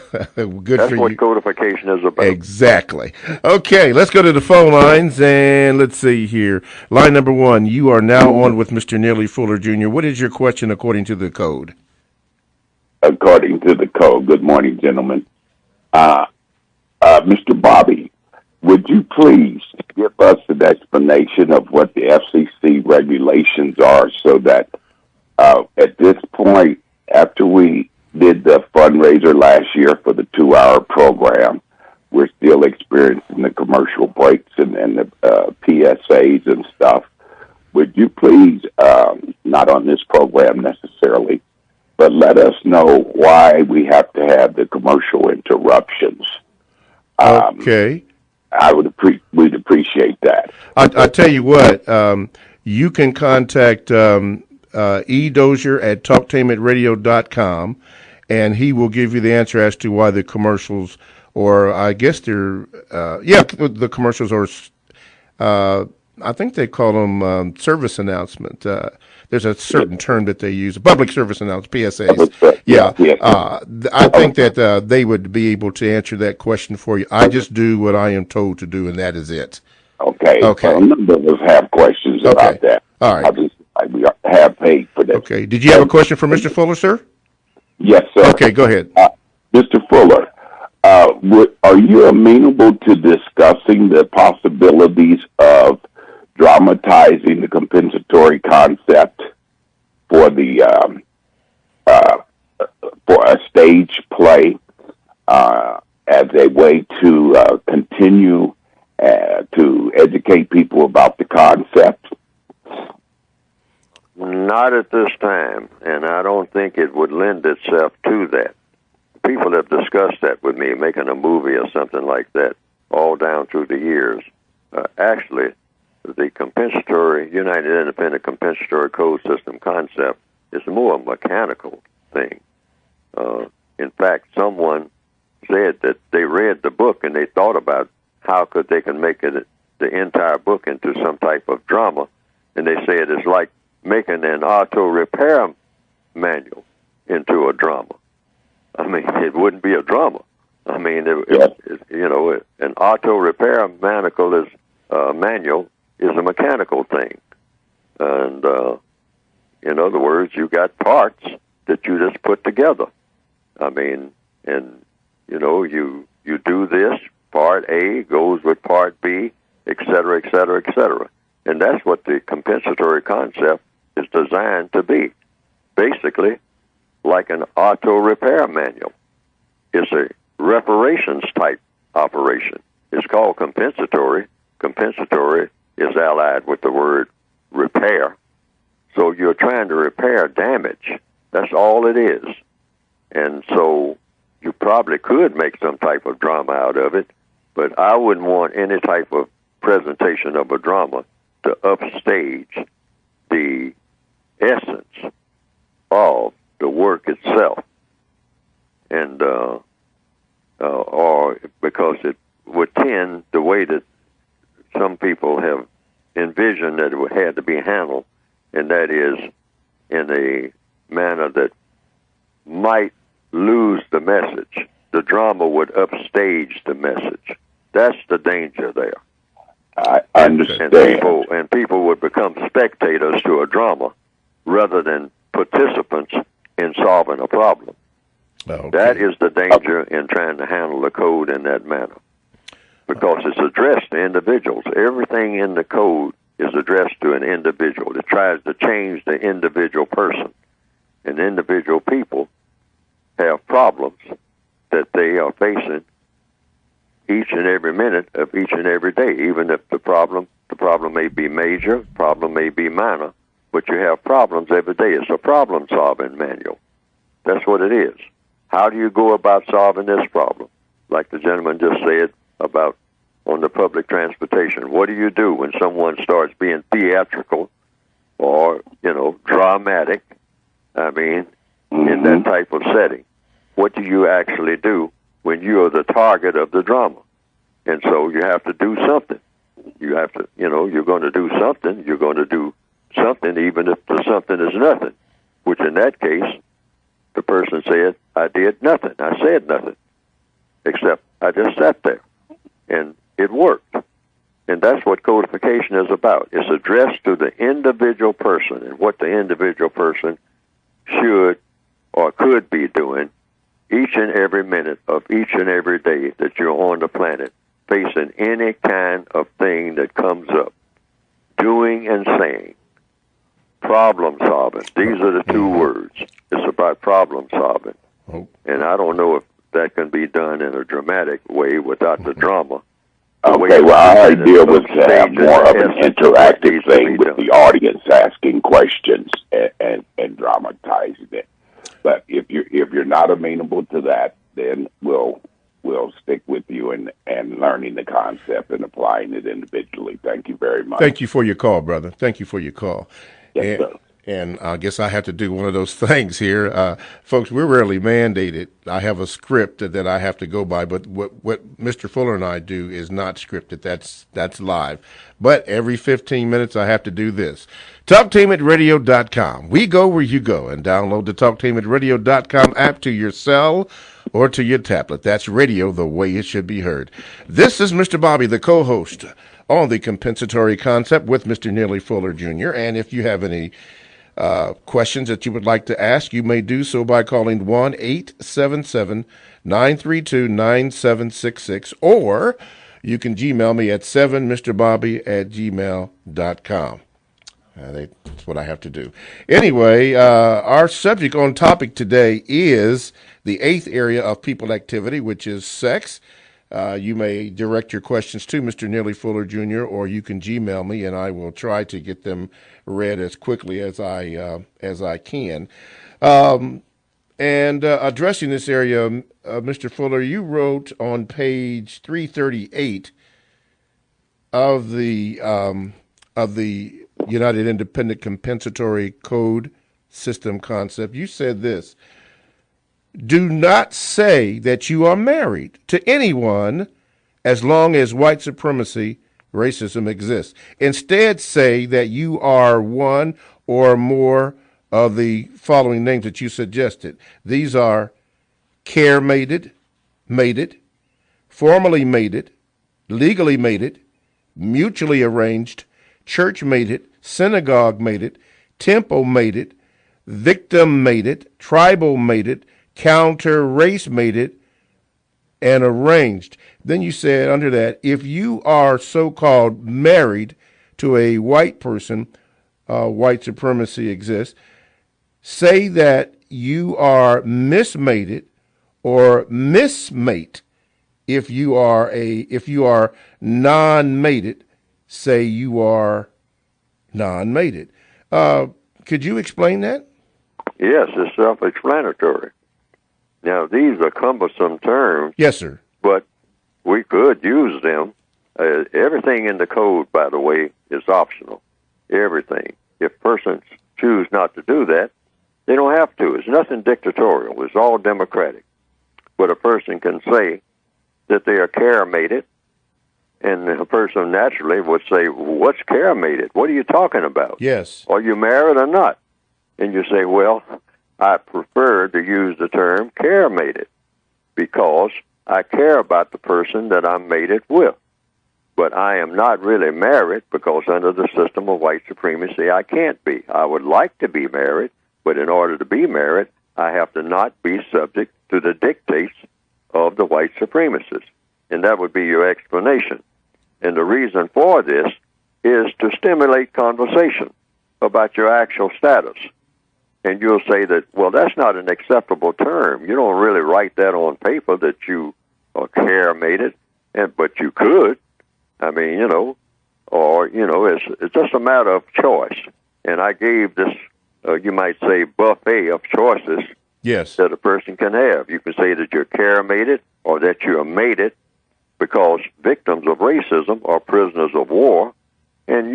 That's for what you. Codification is about. Exactly. Okay, let's go to the phone lines, and let's see here. Line number 1, you are now on with Mr. Neely Fuller Jr. What is your question according to the code? According to the code. Good morning, gentlemen. Mr. Bobby, would you please give us an explanation of what the FCC regulations are so that At this point, after we did the fundraiser last year for the 2-hour program, we're still experiencing the commercial breaks and the PSAs and stuff. Would you please, not on this program necessarily, but let us know why we have to have the commercial interruptions? Okay. We'd appreciate that. I tell you what, you can contact E. Dozier at talktainmentradio.com, and he will give you the answer as to why the commercials, or I guess they're, the commercials are, I think they call them service announcement. There's a certain term that they use, public service announcement, PSAs. Yeah. I think that they would be able to answer that question for you. I just do what I am told to do, and that is it. Okay. Okay. Well, a number of us have questions about that. All right. We have paid for that. Okay. Did you have a question for Mr. Fuller, sir? Yes, sir. Okay, go ahead. Mr. Fuller, are you amenable to discussing the possibilities of dramatizing the compensatory concept for the for a stage play as a way to continue to educate people about the concept? Not at this time, and I don't think it would lend itself to that. People have discussed that with me, making a movie or something like that, all down through the years. Actually, the compensatory, United Independent Compensatory Code System concept is more a mechanical thing. In fact, someone said that they read the book and they thought about how they can make it, the entire book into some type of drama, and they said it's like making an auto repair manual into a drama. I mean, it wouldn't be a drama. I mean, an auto repair manual is a mechanical thing, and in other words, you got parts that you just put together. I mean, and you do this. Part A goes with Part B, et cetera, et cetera, et cetera. And that's what the compensatory concept is designed to be. Basically, like an auto repair manual. It's a reparations type operation. It's called compensatory. Compensatory is allied with the word repair. So you're trying to repair damage. That's all it is. And so you probably could make some type of drama out of it, but I wouldn't want any type of presentation of a drama to upstage the essence of the work itself, and or because it would tend the way that some people have envisioned that it had to be handled, and that is in a manner that might lose the message. The drama would upstage the message. That's the danger there. I understand. And people would become spectators to a drama rather than participants in solving a problem. Okay. That is the danger in trying to handle the code in that manner, because it's addressed to individuals. Everything in the code is addressed to an individual. It tries to change the individual person, and individual people have problems that they are facing each and every minute of each and every day, even if the problem may be major, problem may be minor, but you have problems every day. It's a problem-solving manual. That's what it is. How do you go about solving this problem? Like the gentleman just said about on the public transportation. What do you do when someone starts being theatrical or, dramatic, in that type of setting? What do you actually do when you are the target of the drama? And so you have to do something. You have to, you're going to do something. You're going to do something even if the something is nothing, which in that case, the person said, I did nothing. I said nothing, except I just sat there, and it worked. And that's what codification is about. It's addressed to the individual person and what the individual person should or could be doing each and every minute of each and every day that you're on the planet, facing any kind of thing that comes up, doing and saying, problem solving. These are the two words. It's about problem solving. Oh. And I don't know if that can be done in a dramatic way without the drama. Okay, well, our idea was to have more of an interactive thing with the audience asking questions and dramatizing it. But if you're not amenable to that, then we'll stick with you and learning the concept and applying it individually. Thank you very much. Thank you for your call, brother. Thank you for your call. Yes, sir. And I guess I have to do one of those things here. Folks, we're rarely mandated. I have a script that I have to go by, but what Mr. Fuller and I do is not scripted. That's live. But every 15 minutes, I have to do this. TalkTeamAtRadio.com. We go where you go, and download the TalkTeamAtRadio.com app to your cell or to your tablet. That's radio the way it should be heard. This is Mr. Bobby, the co-host on the compensatory concept with Mr. Neely Fuller Jr. And if you have any questions that you would like to ask, you may do so by calling 1-877-932-9766, or you can Gmail me at 7mrbobby@gmail.com. That's what I have to do. Anyway, our subject on topic today is the 8th area of people activity, which is sex. You may direct your questions to Mr. Neely Fuller Jr., or you can Gmail me, and I will try to get them read as quickly as I can. And addressing this area, Mr. Fuller, you wrote on page 338 of the United Independent Compensatory Code System concept. You said this: do not say that you are married to anyone as long as white supremacy, racism exists. Instead, say that you are one or more of the following names that you suggested. These are care mated, formally mated, legally mated, mutually arranged, church mated, synagogue mated, temple mated, victim mated, tribal mated, counter race mated, and arranged. Then you said under that, if you are so-called married to a white person, white supremacy exists, say that you are mismated or mismate. If you are non-mated, say you are non-mated. Could you explain that? Yes, it's self-explanatory. Now, these are cumbersome terms. Yes, sir. But we could use them. Everything in the code, by the way, is optional. Everything. If persons choose not to do that, they don't have to. It's nothing dictatorial. It's all democratic. But a person can say that they are care-mated, and a person naturally would say, what's care-mated? What are you talking about? Yes. Are you married or not? And you say, well, I prefer to use the term care-mated because I care about the person that I'm mated with. But I am not really married because under the system of white supremacy, I can't be. I would like to be married, but in order to be married, I have to not be subject to the dictates of the white supremacists. And that would be your explanation. And the reason for this is to stimulate conversation about your actual status. And you'll say that, well, that's not an acceptable term. You don't really write that on paper that you are care-mated, but you could. I mean, it's just a matter of choice. And I gave this, you might say, buffet of choices Yes. that a person can have. You can say that you're care-mated or that you're mated, because victims of racism are prisoners of war, and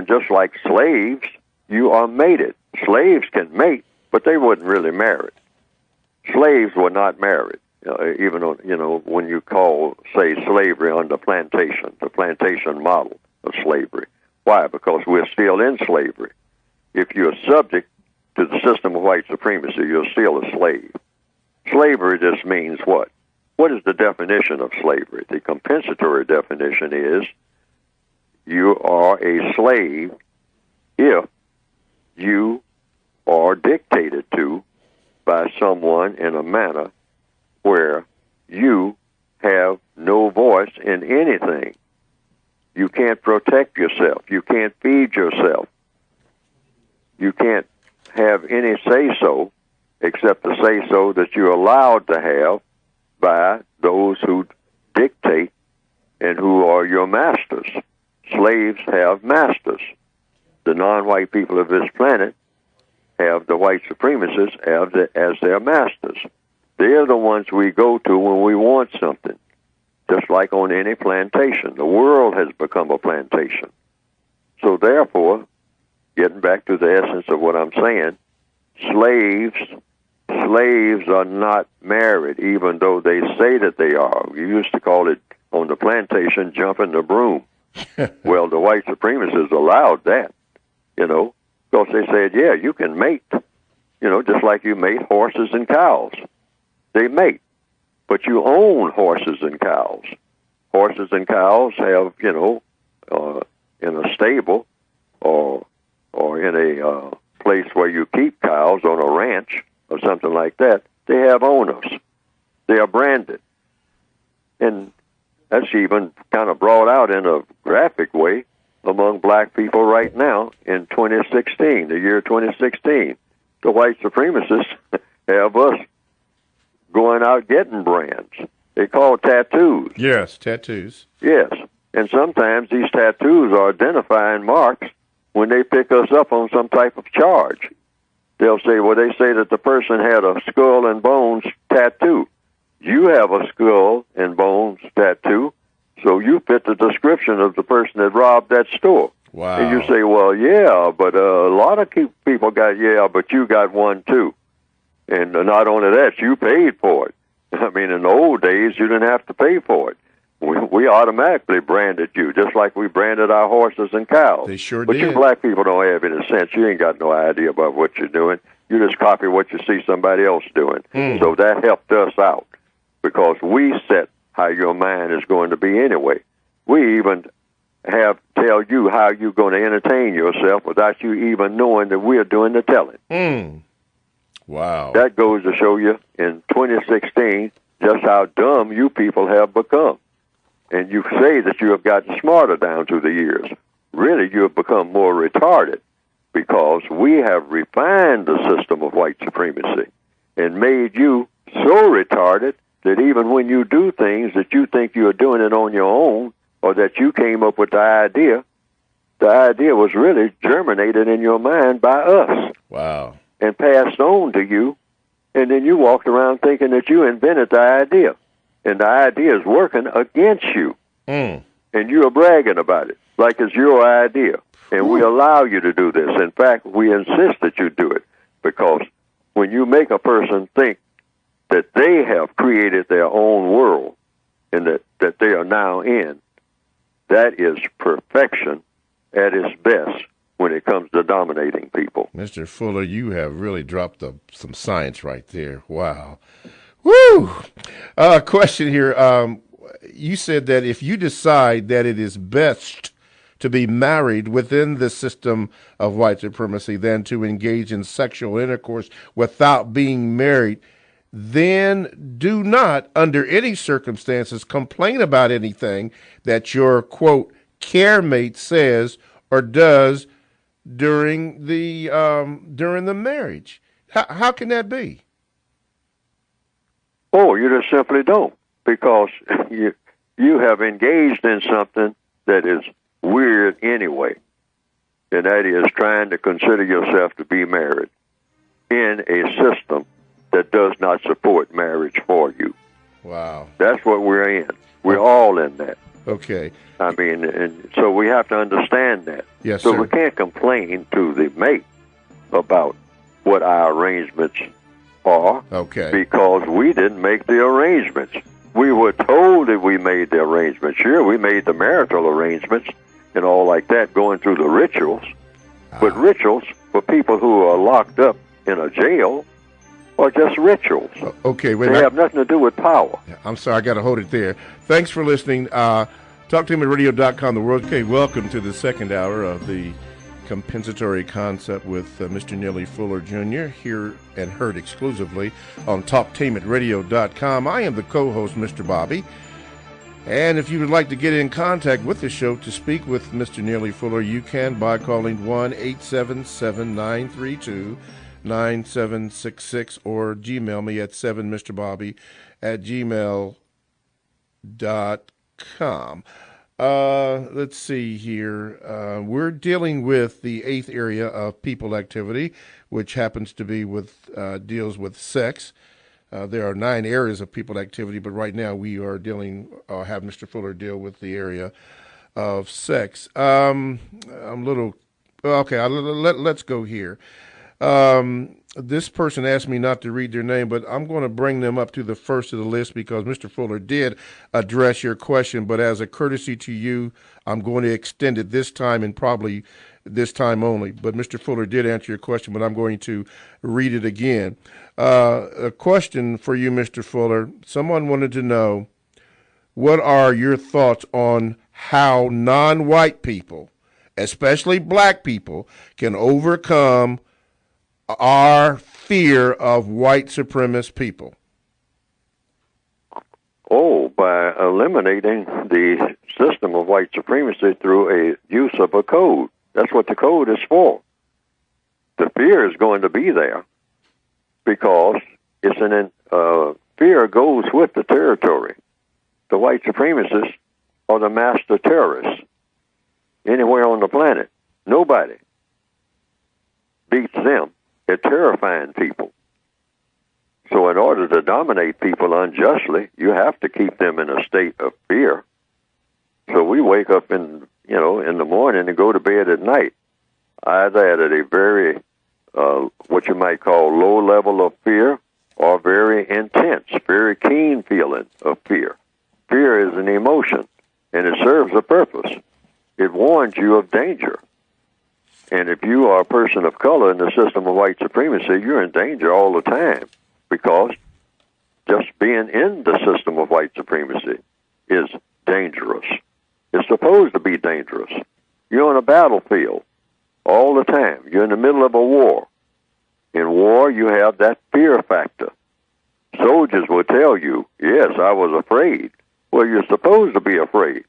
just like slaves, you are mated. Slaves can mate, but they wasn't really married. Slaves were not married, even when you call, say, slavery under plantation, the plantation model of slavery. Why? Because we're still in slavery. If you're subject to the system of white supremacy, you're still a slave. Slavery just means what? What is the definition of slavery? The compensatory definition is you are a slave if you are dictated to by someone in a manner where you have no voice in anything. You can't protect yourself. You can't feed yourself. you can't have any say-so except the say-so that you're allowed to have by those who dictate and who are your masters. Slaves have masters. The non-white people of this planet have the white supremacists as their masters. They're the ones we go to when we want something, just like on any plantation. The world has become a plantation. So therefore, getting back to the essence of what I'm saying, slaves are not married, even though they say that they are. You used to call it on the plantation jumping the broom. Well, the white supremacists allowed that, because they said, yeah, you can mate, just like you mate horses and cows. They mate, but you own horses and cows. Horses and cows have, in a stable or in a place where you keep cows on a ranch or something like that, they have owners. They are branded. And that's even kind of brought out in a graphic way among black people right now in 2016, the year 2016. The white supremacists have us going out getting brands. They call tattoos. Yes, tattoos. Yes. And sometimes these tattoos are identifying marks when they pick us up on some type of charge. They'll say, they say that the person had a skull and bones tattoo. You have a skull and bones tattoo, so you fit the description of the person that robbed that store. Wow. And you say, well, yeah, but a lot of people got, but you got one too. And not only that, you paid for it. I mean, in the old days, you didn't have to pay for it. We automatically branded you, just like we branded our horses and cows. They sure but did. You black people don't have any sense. You ain't got no idea about what you're doing. You just copy what you see somebody else doing. So that helped us out because we set how your mind is going to be anyway. We even tell you how you're going to entertain yourself without you even knowing that we're doing the telling. Wow. That goes to show you in 2016 just how dumb you people have become. And you say that you have gotten smarter down through the years. Really, you have become more retarded because we have refined the system of white supremacy and made you so retarded that even when you do things that you think you're doing it on your own or that you came up with the idea was really germinated in your mind by us. Wow. And passed on to you, and then you walked around thinking that you invented the idea, and the idea is working against you, and you are bragging about it like it's your idea, and we allow you to do this. In fact, we insist that you do it, because when you make a person think that they have created their own world and that they are now in, that is perfection at its best when it comes to dominating people. Mr. Fuller, you have really dropped some science right there. Wow. Woo! Question here. You said that if you decide that it is best to be married within the system of white supremacy than to engage in sexual intercourse without being married, then do not, under any circumstances, complain about anything that your, quote, care mate says or does during the marriage. How can that be? Oh, you just simply don't, because you have engaged in something that is weird anyway, and that is trying to consider yourself to be married in a system that does not support marriage for you. Wow. That's what we're in. We're all in that. Okay. I mean, and so we have to understand that. Yes, so sir. we can't complain to the mate about what our arrangements are. Okay. Because we didn't make the arrangements. We were told that we made the arrangements. Sure, we made the marital arrangements and all like that, going through the rituals. But rituals for people who are locked up in a jail are just rituals. Okay, wait. They have nothing to do with power. I'm sorry, I got to hold it there. Thanks for listening. TalkToHim@radio.com, the world. Okay, welcome to the second hour of the compensatory concept with Mr. Neely Fuller Jr., here and heard exclusively on TalkToHim@radio.com. I am the co-host, Mr. Bobby. And if you would like to get in contact with the show to speak with Mr. Neely Fuller, you can by calling 1-877-932-9766 or Gmail me at 7mrbobby@gmail.com. Let's see here. We're dealing with the 8th area of people activity, which happens to be deals with sex. There are 9 areas of people activity, but right now we are have Mr. Fuller deal with the area of sex. I'm a little, okay, let's go here. This person asked me not to read their name, but I'm going to bring them up to the first of the list because Mr. Fuller did address your question, but as a courtesy to you, I'm going to extend it this time and probably this time only. But Mr. Fuller did answer your question, but I'm going to read it again. A question for you, Mr. Fuller. Someone wanted to know, what are your thoughts on how non-white people, especially black people, can overcome our fear of white supremacist people? Oh, by eliminating the system of white supremacy through a use of a code. That's what the code is for. The fear is going to be there because fear goes with the territory. The white supremacists are the master terrorists anywhere on the planet. Nobody beats them. They're terrifying people. So in order to dominate people unjustly, you have to keep them in a state of fear. So we wake up in the morning and go to bed at night, either at a very, what you might call low level of fear, or very intense, very keen feeling of fear. Fear is an emotion, and it serves a purpose. It warns you of danger. And if you are a person of color in the system of white supremacy, you're in danger all the time, because just being in the system of white supremacy is dangerous. It's supposed to be dangerous. You're on a battlefield all the time. You're in the middle of a war. In war, you have that fear factor. Soldiers will tell you, yes, I was afraid. Well, you're supposed to be afraid.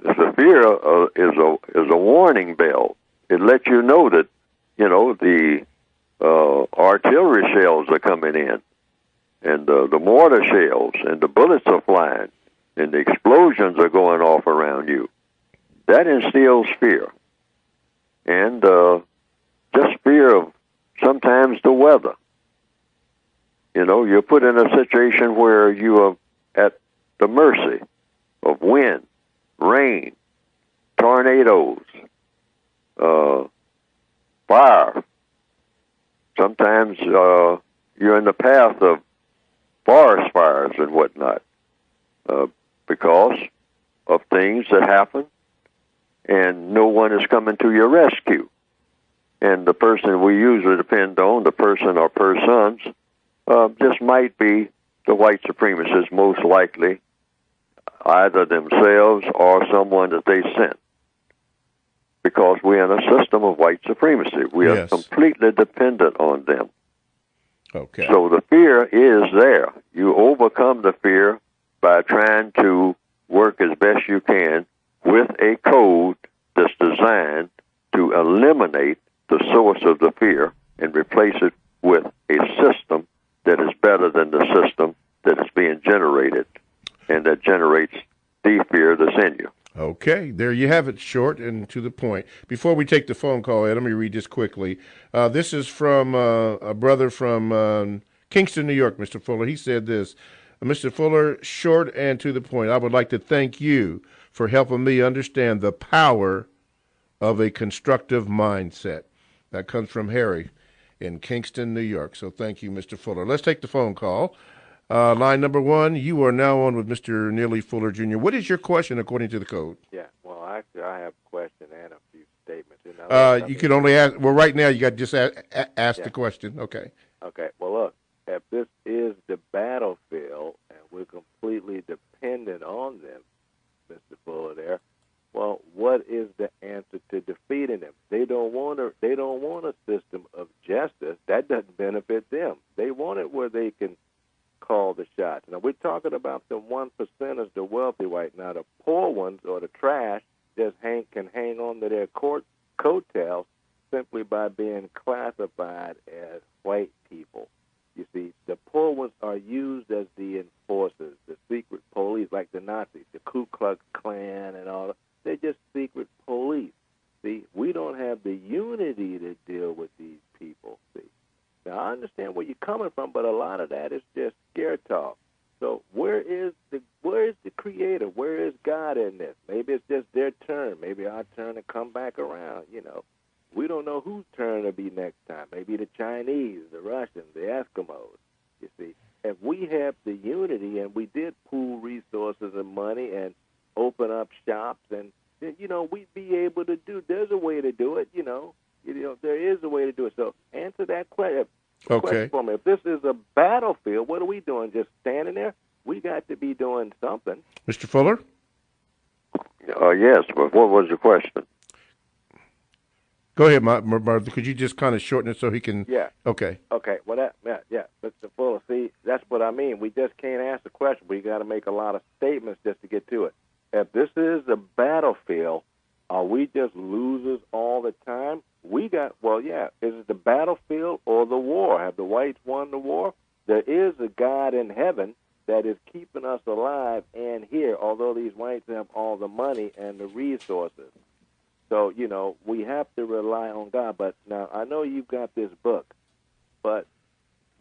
The fear is a warning bell. It lets you know that, the artillery shells are coming in, and the mortar shells, and the bullets are flying, and the explosions are going off around you. That instills fear. And just fear of sometimes the weather. You're put in a situation where you are at the mercy of wind, rain, tornadoes, fire. Sometimes you're in the path of forest fires and whatnot because of things that happen, and no one is coming to your rescue. And the person we usually depend on, the person or persons, just might be the white supremacists, most likely, either themselves or someone that they sent. Because we're in a system of white supremacy. We are completely dependent on them. Okay. So the fear is there. You overcome the fear by trying to work as best you can with a code that's designed to eliminate the source of the fear and replace it with a system that is better than the system that is being generated and that generates the fear that's in you. Okay, there you have it, short and to the point. Before we take the phone call, Ed, let me read this quickly. This is from a brother from Kingston, New York, Mr. Fuller. He said this, Mr. Fuller, short and to the point, I would like to thank you for helping me understand the power of a constructive mindset. That comes from Harry in Kingston, New York. So thank you, Mr. Fuller. Let's take the phone call. Line number 1, you are now on with Mr. Neely Fuller, Jr. What is your question according to the code? Yeah, well, actually, I have a question and a few statements. You can only ask, well, right now you got to just ask the question. Okay. Okay, well, look, if this is the battlefield and we're completely dependent on them, Mr. Fuller there, well, what is the answer to defeating them? They don't want a system of justice. That doesn't benefit them. They want it where they can call the snapshots. Now, we're talking about the 1%ers, the wealthy white. Now, the poor ones or the trash just can hang on to their coattails simply by being classified as white people. You see, the poor ones are used as the enforcers, the secret police, like the Nazis, the Ku Klux Klan and all that. They're just secret police. See, we don't have the unity to deal with these people, see. Now, I understand where you're coming from, but a lot of that is just scare talk. So where is the Creator? Where is God in this? Maybe it's just their turn. Maybe our turn to come back around, you know. We don't know whose turn it'll be next time. Maybe the Chinese, the Russians, the Eskimos, you see. If we have the unity and we did pool resources and money and open up shops, and, you know, we'd be able to do, there's a way to do it, you know. There is a way to do it. So answer that question for me. If this is a battlefield, what are we doing? Just standing there? We got to be doing something. Mr. Fuller? Yes, but what was the question? Go ahead, Martha. Could you just kind of shorten it so he can? Yeah. Okay. Okay. Well, yeah. Mr. Fuller, see, that's what I mean. We just can't ask the question. We got to make a lot of statements just to get to it. If this is a battlefield, are we just losers all the time? Is it the battlefield or the war? Have the whites won the war? There is a God in heaven that is keeping us alive and here, although these whites have all the money and the resources. So, you know, we have to rely on God. But now, I know you've got this book, but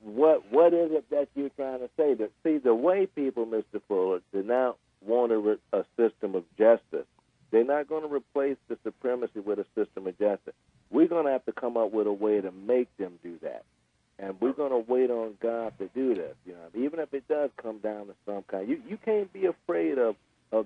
what is it that you're trying to say? See, the way people, Mr. Fuller, do not want a system of justice. They're not going to replace the supremacy with a system of justice. We're going to have to come up with a way to make them do that. And we're going to wait on God to do this. You know, even if it does come down to some kind. You can't be afraid of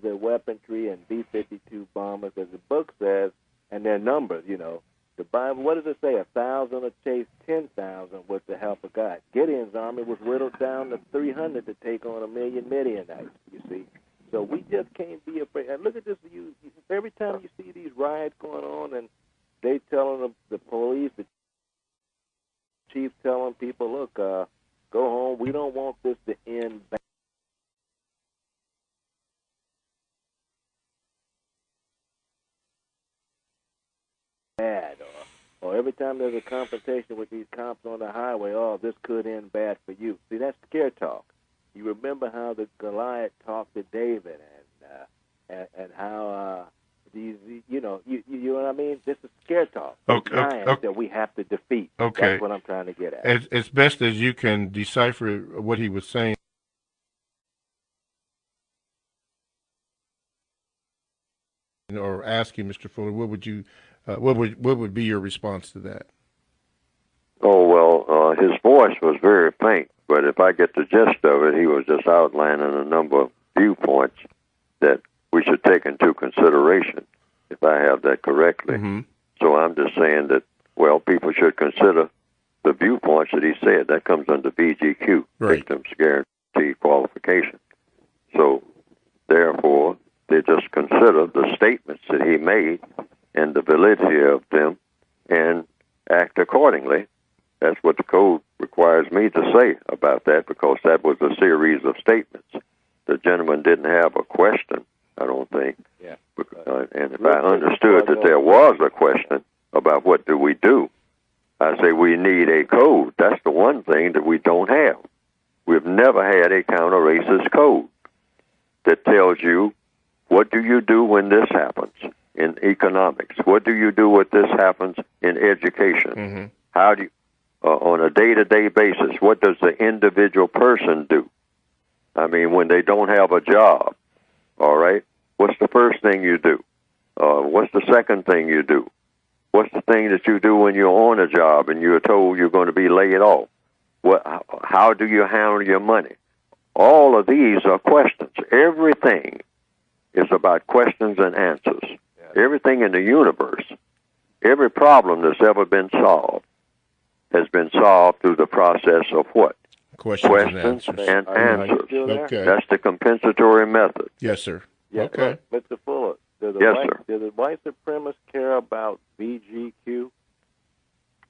their weaponry and B-52 bombers, as the book says, and their numbers, you know. The Bible, what does it say? 1,000 will chase 10,000 with the help of God. Gideon's army was whittled down to 300 to take on 1,000,000 Midianites, you see. So we just can't be afraid. And look at this. Every time you see these riots going on and they telling the police, the chief telling people, look, go home. We don't want this to end bad. Or every time there's a confrontation with these cops on the highway, oh, this could end bad for you. See, that's scare talk. You remember how the Goliath talked to David and how these, you know what I mean? This is scare talk. Giants that we have to defeat. Okay. That's what I'm trying to get at. As best as you can decipher what he was saying, or asking Mr. Fuller, what would be your response to that? Oh, well, his voice was very faint, but if I get the gist of it, he was just outlining a number of viewpoints that we should take into consideration, if I have that correctly. Mm-hmm. So I'm just saying that, well, people should consider the viewpoints that he said. That comes under VGQ, right. Victims Guarantee Qualification. So, therefore, they just consider the statements that he made and the validity of them and act accordingly. That's what the code requires me to say about that, because that was a series of statements. The gentleman didn't have a question, I don't think. Yeah. And if I understood that there was a question about what do we do, I say we need a code. That's the one thing that we don't have. We've never had a counter-racist code that tells you, what do you do when this happens in economics? What do you do when this happens in education? Mm-hmm. How do you, on a day-to-day basis, what does the individual person do? I mean, when they don't have a job, all right, what's the first thing you do? What's the second thing you do? What's the thing that you do when you're on a job and you're told you're going to be laid off? How do you handle your money? All of these are questions. Everything is about questions and answers. Yeah. Everything in the universe, every problem that's ever been solved has been solved through the process of what? Questions and answers. Okay. That's the compensatory method. Yes, sir. Yeah, okay. Mr. Fuller, do the white supremacists care about VGQ?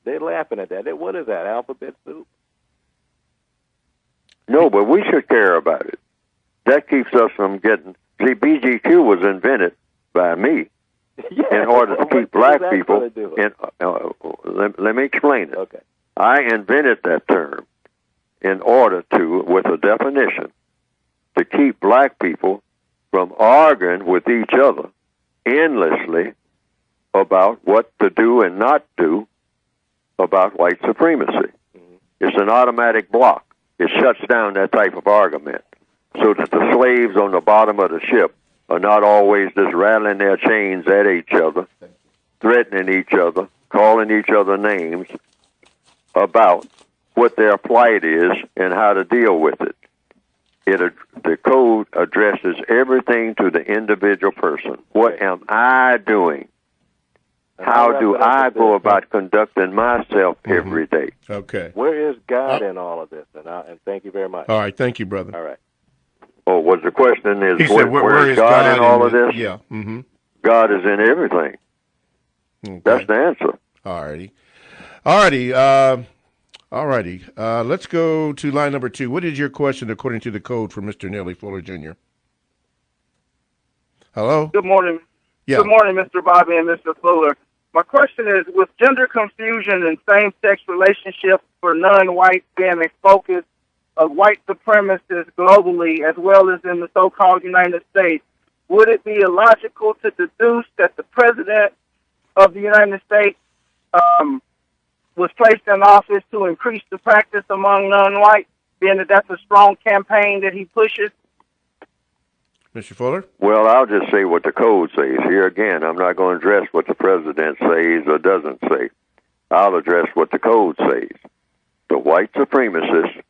They're laughing at that. What is that, alphabet soup? No, but we should care about it. That keeps us from getting... See, BGQ was invented by me in order to keep black people... let me explain it. Okay. I invented that term in order to, with a definition, to keep black people from arguing with each other endlessly about what to do and not do about white supremacy. It's an automatic block. It shuts down that type of argument so that the slaves on the bottom of the ship are not always just rattling their chains at each other, threatening each other, calling each other names about what their plight is and how to deal with it. The code addresses everything to the individual person. What am I doing? How do I go about conducting myself every day? Okay. Where is God in all of this? And thank you very much. All right. Thank you, brother. All right. Oh, was the question is, He said, where is God in all of this? Yeah. Mm-hmm. God is in everything. Okay. That's the answer. All righty. Let's go to line number 2. What is your question according to the code for Mr. Neely Fuller Jr.? Hello? Good morning. Yeah. Good morning, Mr. Bobby and Mr. Fuller. My question is, with gender confusion and same-sex relationships for non-whites being a focus of white supremacists globally, as well as in the so-called United States, would it be illogical to deduce that the President of the United States was placed in office to increase the practice among non-whites, being that that's a strong campaign that he pushes? Mr. Fuller? Well, I'll just say what the code says. Here again, I'm not going to address what the president says or doesn't say. I'll address what the code says. The white supremacists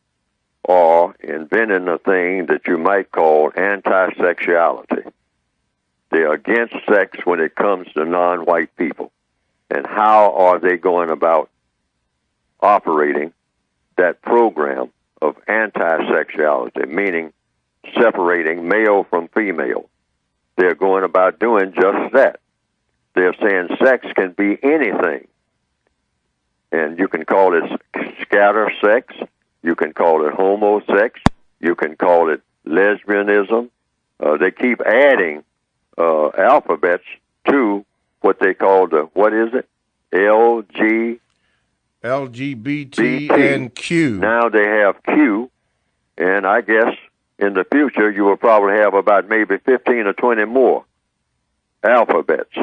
are inventing a thing that you might call anti-sexuality. They're against sex when it comes to non-white people. And how are they going about operating that program of anti-sexuality, meaning separating male from female? They're going about doing just that. They're saying sex can be anything. And you can call it scatter sex. You can call it homosex. You can call it lesbianism. They keep adding alphabets to what they call the, what is it? LGBT and Q. Now they have Q, and I guess in the future you will probably have about maybe 15 or 20 more alphabets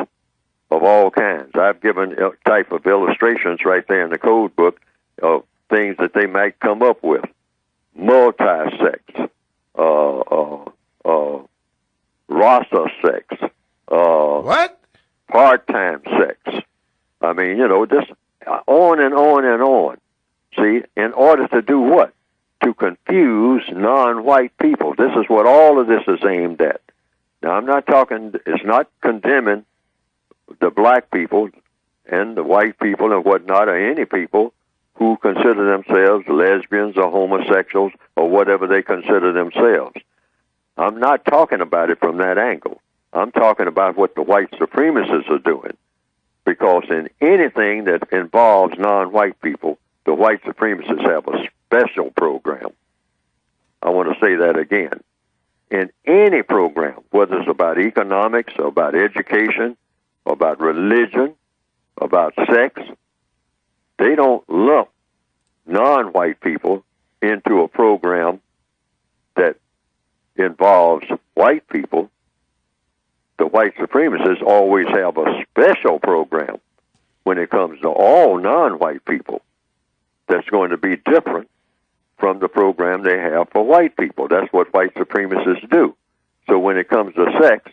of all kinds. I've given a type of illustrations right there in the code book of things that they might come up with. Multi-sex, Rasa sex, What? part-time sex. I mean, this on and on and on. See, in order to do what? To confuse non-white people. This is what all of this is aimed at. Now, I'm not talking, it's not condemning the black people and the white people and whatnot, or any people who consider themselves lesbians or homosexuals or whatever they consider themselves. I'm not talking about it from that angle. I'm talking about what the white supremacists are doing. Because in anything that involves non-white people, the white supremacists have a special program. I want to say that again. In any program, whether it's about economics, or about education, or about religion, about sex, they don't lump non-white people into a program that involves white people. The white supremacists always have a special program when it comes to all non-white people that's going to be different from the program they have for white people. That's what white supremacists do. So when it comes to sex,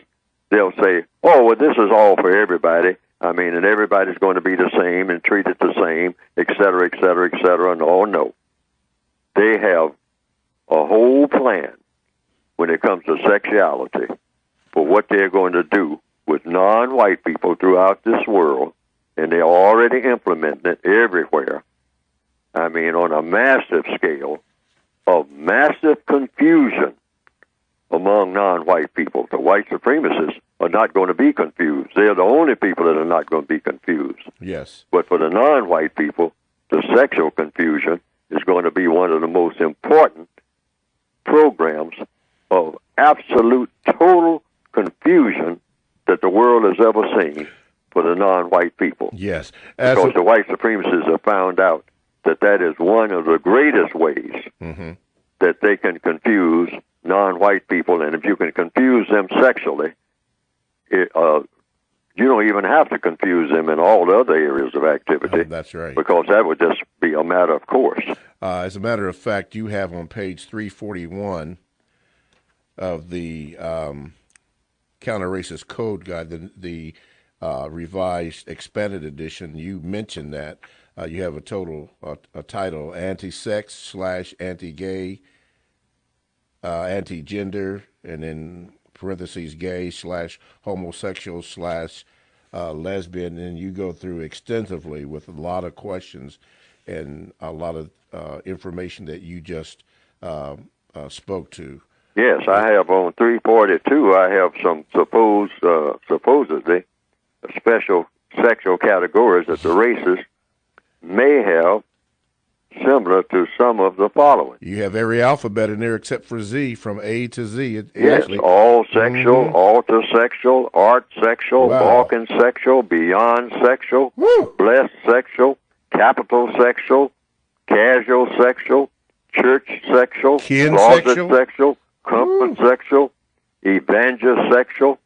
they'll say, oh, well, this is all for everybody. I mean, and everybody's going to be the same and treated the same, et cetera, et cetera, et cetera. No. They have a whole plan when it comes to sexuality for what they're going to do with non-white people throughout this world, and they're already implementing it everywhere. I mean, on a massive scale of massive confusion among non-white people. The white supremacists are not going to be confused. They're the only people that are not going to be confused. Yes. But for the non-white people, the sexual confusion is going to be one of the most important programs of absolute total confusion that the world has ever seen for the non-white people. Yes. Because the white supremacists have found out that is one of the greatest ways that they can confuse non-white people. And if you can confuse them sexually, you don't even have to confuse them in all the other areas of activity. Oh, that's right. Because that would just be a matter of course. As a matter of fact, you have on page 341 of the Counter-Racist Code Guide, the revised expanded edition, you mentioned that you have a title, anti-sex / anti-gay, anti-gender, and in parentheses gay / homosexual / lesbian, and you go through extensively with a lot of questions and a lot of information that you just spoke to. Yes, I have on 342, I have some supposedly special sexual categories that the races may have similar to some of the following. You have every alphabet in there except for Z, from A to Z. Yes, all sexual, alter-sexual, art-sexual, Balkan sexual, beyond sexual, blessed sexual, capital sexual, casual sexual, church sexual, closet sexual, comfort sexual, evangelisexual,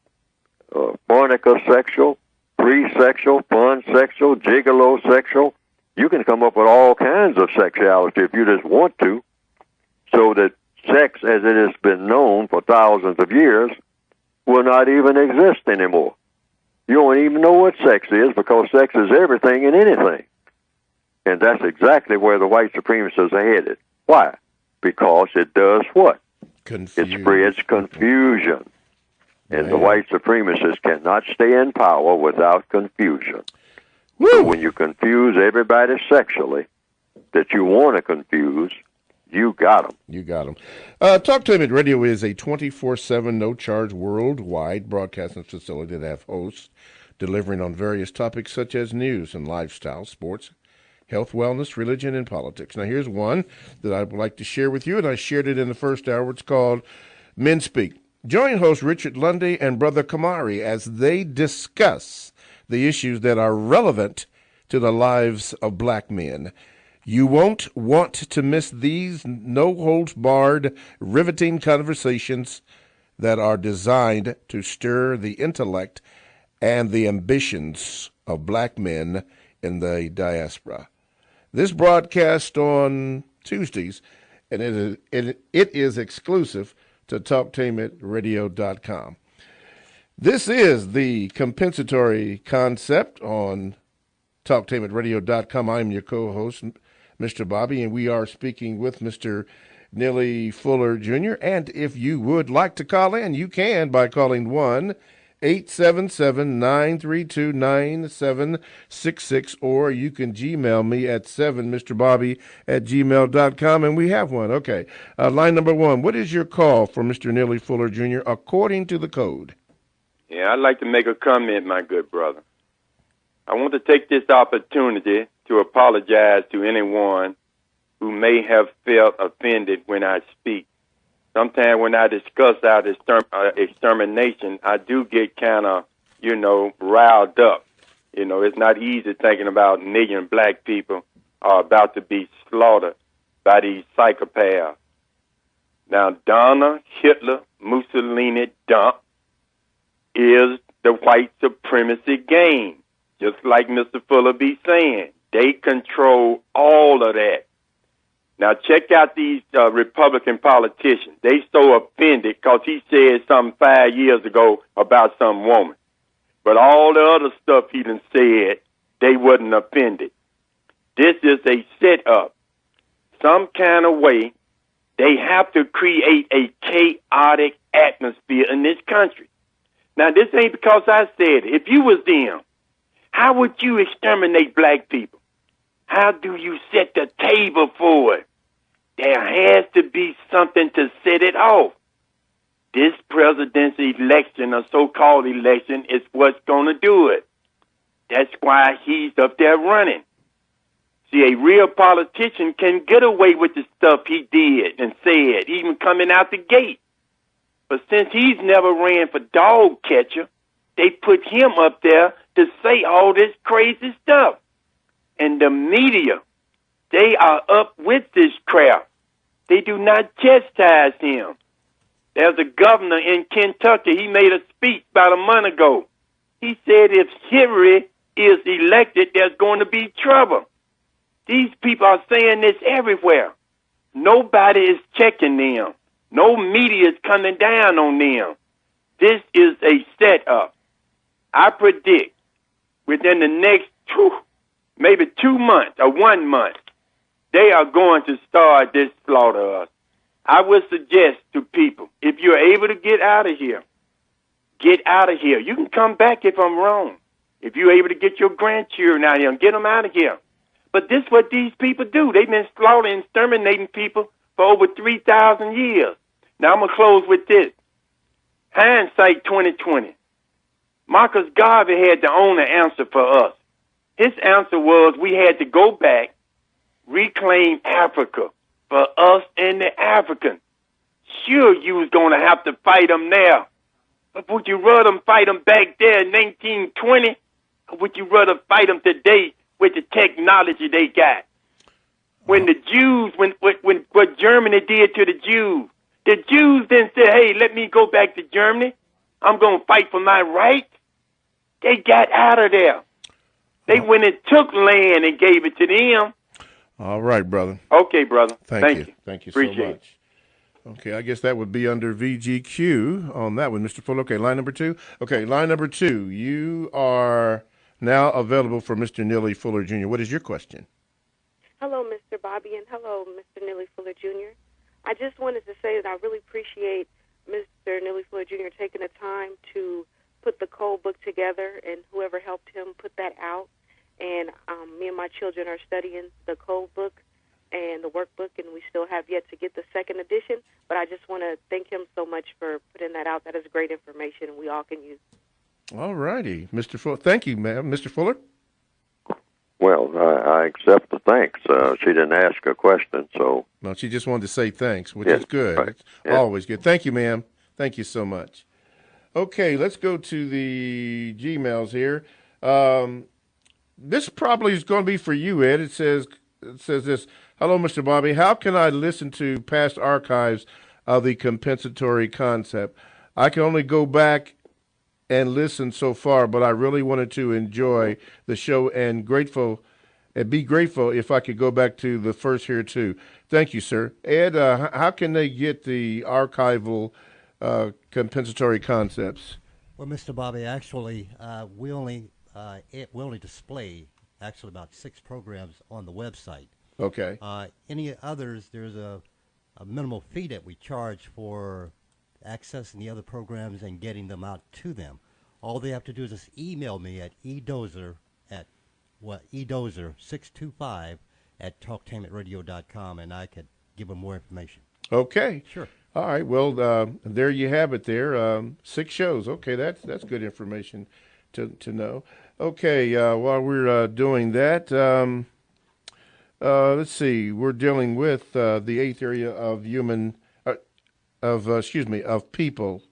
fornica sexual, pre-sexual, fun sexual, gigolo sexual. You can come up with all kinds of sexuality if you just want to, so that sex, as it has been known for thousands of years, will not even exist anymore. You don't even know what sex is, because sex is everything and anything. And that's exactly where the white supremacists are headed. Why? Because it does what? It spreads confusion. And the white supremacists cannot stay in power without confusion. So when you confuse everybody sexually that you want to confuse, you got them. You got them. Talk to Him at Radio is a 24/7, no-charge, worldwide broadcasting facility that have hosts delivering on various topics such as news and lifestyle, sports, health, wellness, religion, and politics. Now, here's one that I would like to share with you, and I shared it in the first hour. It's called Men Speak. Join host Richard Lundy and Brother Kamari as they discuss the issues that are relevant to the lives of black men. You won't want to miss these no-holds-barred, riveting conversations that are designed to stir the intellect and the ambitions of black men in the diaspora. This broadcast on Tuesdays, and it is exclusive to TalkTainmentRadio.com. This is the compensatory concept on TalkTainmentRadio.com. I'm your co-host, Mr. Bobby, and we are speaking with Mr. Neely Fuller Jr. And if you would like to call in, you can by calling 1-877-932-9766, or you can Gmail me at 7mrbobby@gmail.com, and we have one. Okay, line number one. What is your call for Mr. Neely Fuller Jr. according to the code? Yeah, I'd like to make a comment, my good brother. I want to take this opportunity to apologize to anyone who may have felt offended when I speak. Sometimes when I discuss our extermination, I do get kind of, riled up. It's not easy thinking about a million black people are about to be slaughtered by these psychopaths. Now, Donna, Hitler, Mussolini, dump is the white supremacy game. Just like Mr. Fuller be saying, they control all of that. Now, check out these Republican politicians. They so offended because he said something 5 years ago about some woman. But all the other stuff he done said, they wasn't offended. This is a setup. Some kind of way, they have to create a chaotic atmosphere in this country. Now, this ain't because I said it. If you was them, how would you exterminate black people? How do you set the table for it? There has to be something to set it off. This presidential election, or so-called election, is what's going to do it. That's why he's up there running. See, a real politician can get away with the stuff he did and said, even coming out the gate. But since he's never ran for dog catcher, they put him up there to say all this crazy stuff. And the media, they are up with this crap. They do not chastise him. There's a governor in Kentucky, he made a speech about a month ago. He said if Hillary is elected, there's going to be trouble. These people are saying this everywhere. Nobody is checking them. No media is coming down on them. This is a setup. I predict within the next maybe 2 months or 1 month, they are going to start this slaughter of us. I would suggest to people, if you're able to get out of here, get out of here. You can come back if I'm wrong. If you're able to get your grandchildren out of here, get them out of here. But this is what these people do. They've been slaughtering, exterminating people for over 3,000 years. Now, I'm going to close with this. Hindsight 2020. Marcus Garvey had the only answer for us. His answer was we had to go back, reclaim Africa for us and the Africans. Sure, you was going to have to fight them now. But would you rather fight them back there in 1920? Or would you rather fight them today with the technology they got? When the Jews, when what Germany did to the Jews didn't say, hey, let me go back to Germany. I'm going to fight for my rights. They got out of there. They went and took land and gave it to them. All right, brother. Okay, brother. Thank you. Thank you so Appreciate much. Okay, I guess that would be under VGQ on that one, Mr. Fuller. Okay, line number 2. Okay, line number 2. You are now available for Mr. Neely Fuller Jr. What is your question? Hello, Mr. Bobby, and hello, Mr. Neely Fuller Jr. I just wanted to say that I really appreciate Mr. Neely Fuller Jr. taking the time to put the code book together, and whoever helped him put that out. And me and my children are studying the code book and the workbook, and we still have yet to get the second edition. But I just want to thank him so much for putting that out. That is great information, and we all can use. All righty, Mr. Fuller. Thank you, ma'am. Mr. Fuller? Well, I accept the thanks. She didn't ask a question, so... No, she just wanted to say thanks, which is good. Right. It's always good. Thank you, ma'am. Thank you so much. Okay, let's go to the Gmails here. This probably is going to be for you, Ed. It says this. Hello, Mr. Bobby. How can I listen to past archives of the compensatory concept? I can only go back and listen so far, but I really wanted to enjoy the show and be grateful if I could go back to the first here too. Thank you, sir. Ed, how can they get the archival compensatory concepts? Well, Mr. Bobby, actually, we only display actually about 6 programs on the website. Okay. Any others, there's a minimal fee that we charge for accessing the other programs and getting them out to them. All they have to do is just email me at edozer625@talktainmentradio.com, and I could give them more information. Okay. Sure. All right. Well, there you have it. There, 6 shows. Okay, that's good information to know. Okay. While we're doing that, let's see. We're dealing with the 8th area of of people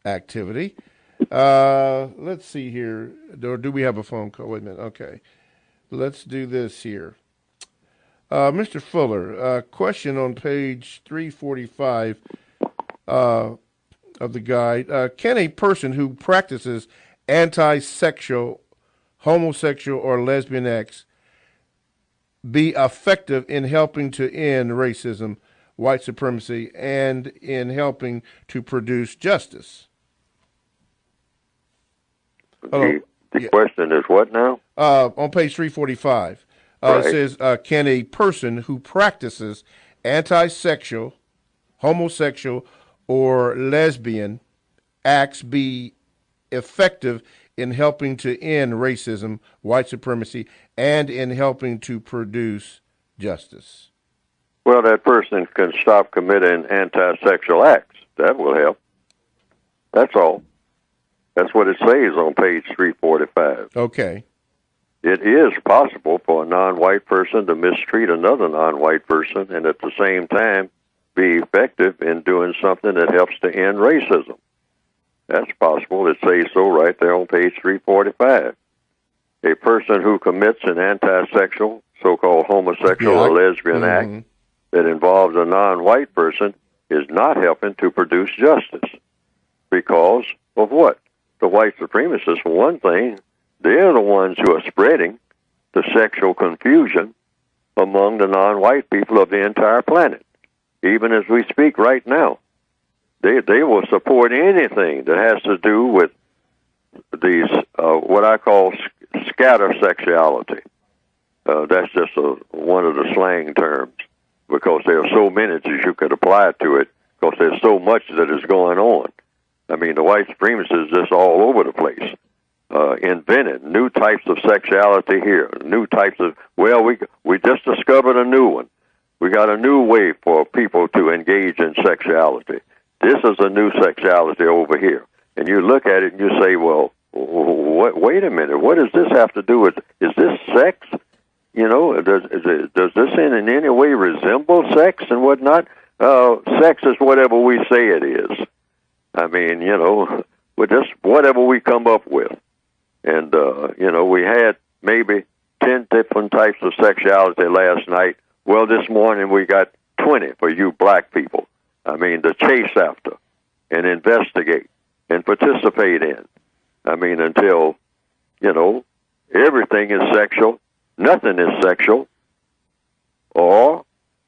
activity. Let's see here. Or do we have a phone call? Wait a minute. Okay. Let's do this here. Mr. Fuller, question on page 345 of the guide. Can a person who practices anti-sexual, homosexual, or lesbian acts be effective in helping to end racism, white supremacy, and in helping to produce justice? The question is what now? On page 345, right. It says, can a person who practices anti-sexual, homosexual, or lesbian acts be effective in helping to end racism, white supremacy, and in helping to produce justice? Well, that person can stop committing anti-sexual acts. That will help. That's all. That's what it says on page 345. Okay. it is possible for a non-white person to mistreat another non-white person and at the same time be effective in doing something that helps to end racism. That's possible. It says so right there on page 345. A person who commits an anti-sexual, so-called homosexual or lesbian act that involves a non-white person is not helping to produce justice. Because of what? The white supremacists, for one thing, they're the ones who are spreading the sexual confusion among the non-white people of the entire planet. Even as we speak right now, they will support anything that has to do with these, what I call scatter sexuality. That's just one of the slang terms, because there are so many that you could apply to it, because there's so much that is going on. I mean, the white supremacists is just all over the place, invented new types of sexuality here, new types of, well, we just discovered a new one. We got a new way for people to engage in sexuality. This is a new sexuality over here. And you look at it and you say, well, wait a minute, what does this have to do with, is this sex? You know, does this in any way resemble sex and whatnot? Sex is whatever we say it is. I mean, you know, with just whatever we come up with. And, you know, we had maybe 10 different types of sexuality last night. Well, this morning we got 20 for you black people. I mean, to chase after and investigate and participate in. I mean, until, you know, everything is sexual, nothing is sexual, or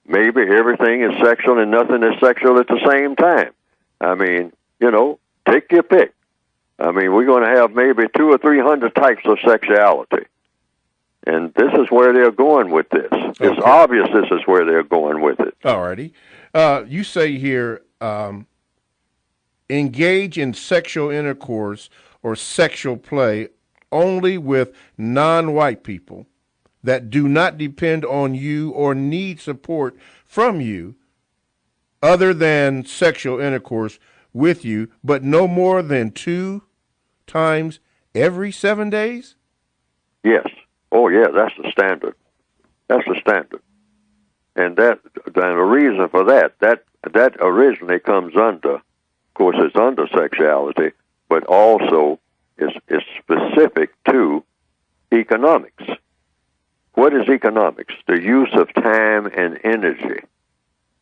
maybe everything is sexual and nothing is sexual at the same time. I mean, you know, take your pick. I mean, we're going to have maybe 200 or 300 types of sexuality. And this is where they're going with this. Okay. It's obvious this is where they're going with it. All righty. You say here, engage in sexual intercourse or sexual play only with non-white people that do not depend on you or need support from you other than sexual intercourse with you, but no more than 2 times every 7 days? Yes. Oh, yeah, that's the standard. That's the standard. And the reason for that originally comes under, of course, it's under sexuality, but also is specific to economics. What is economics? The use of time and energy.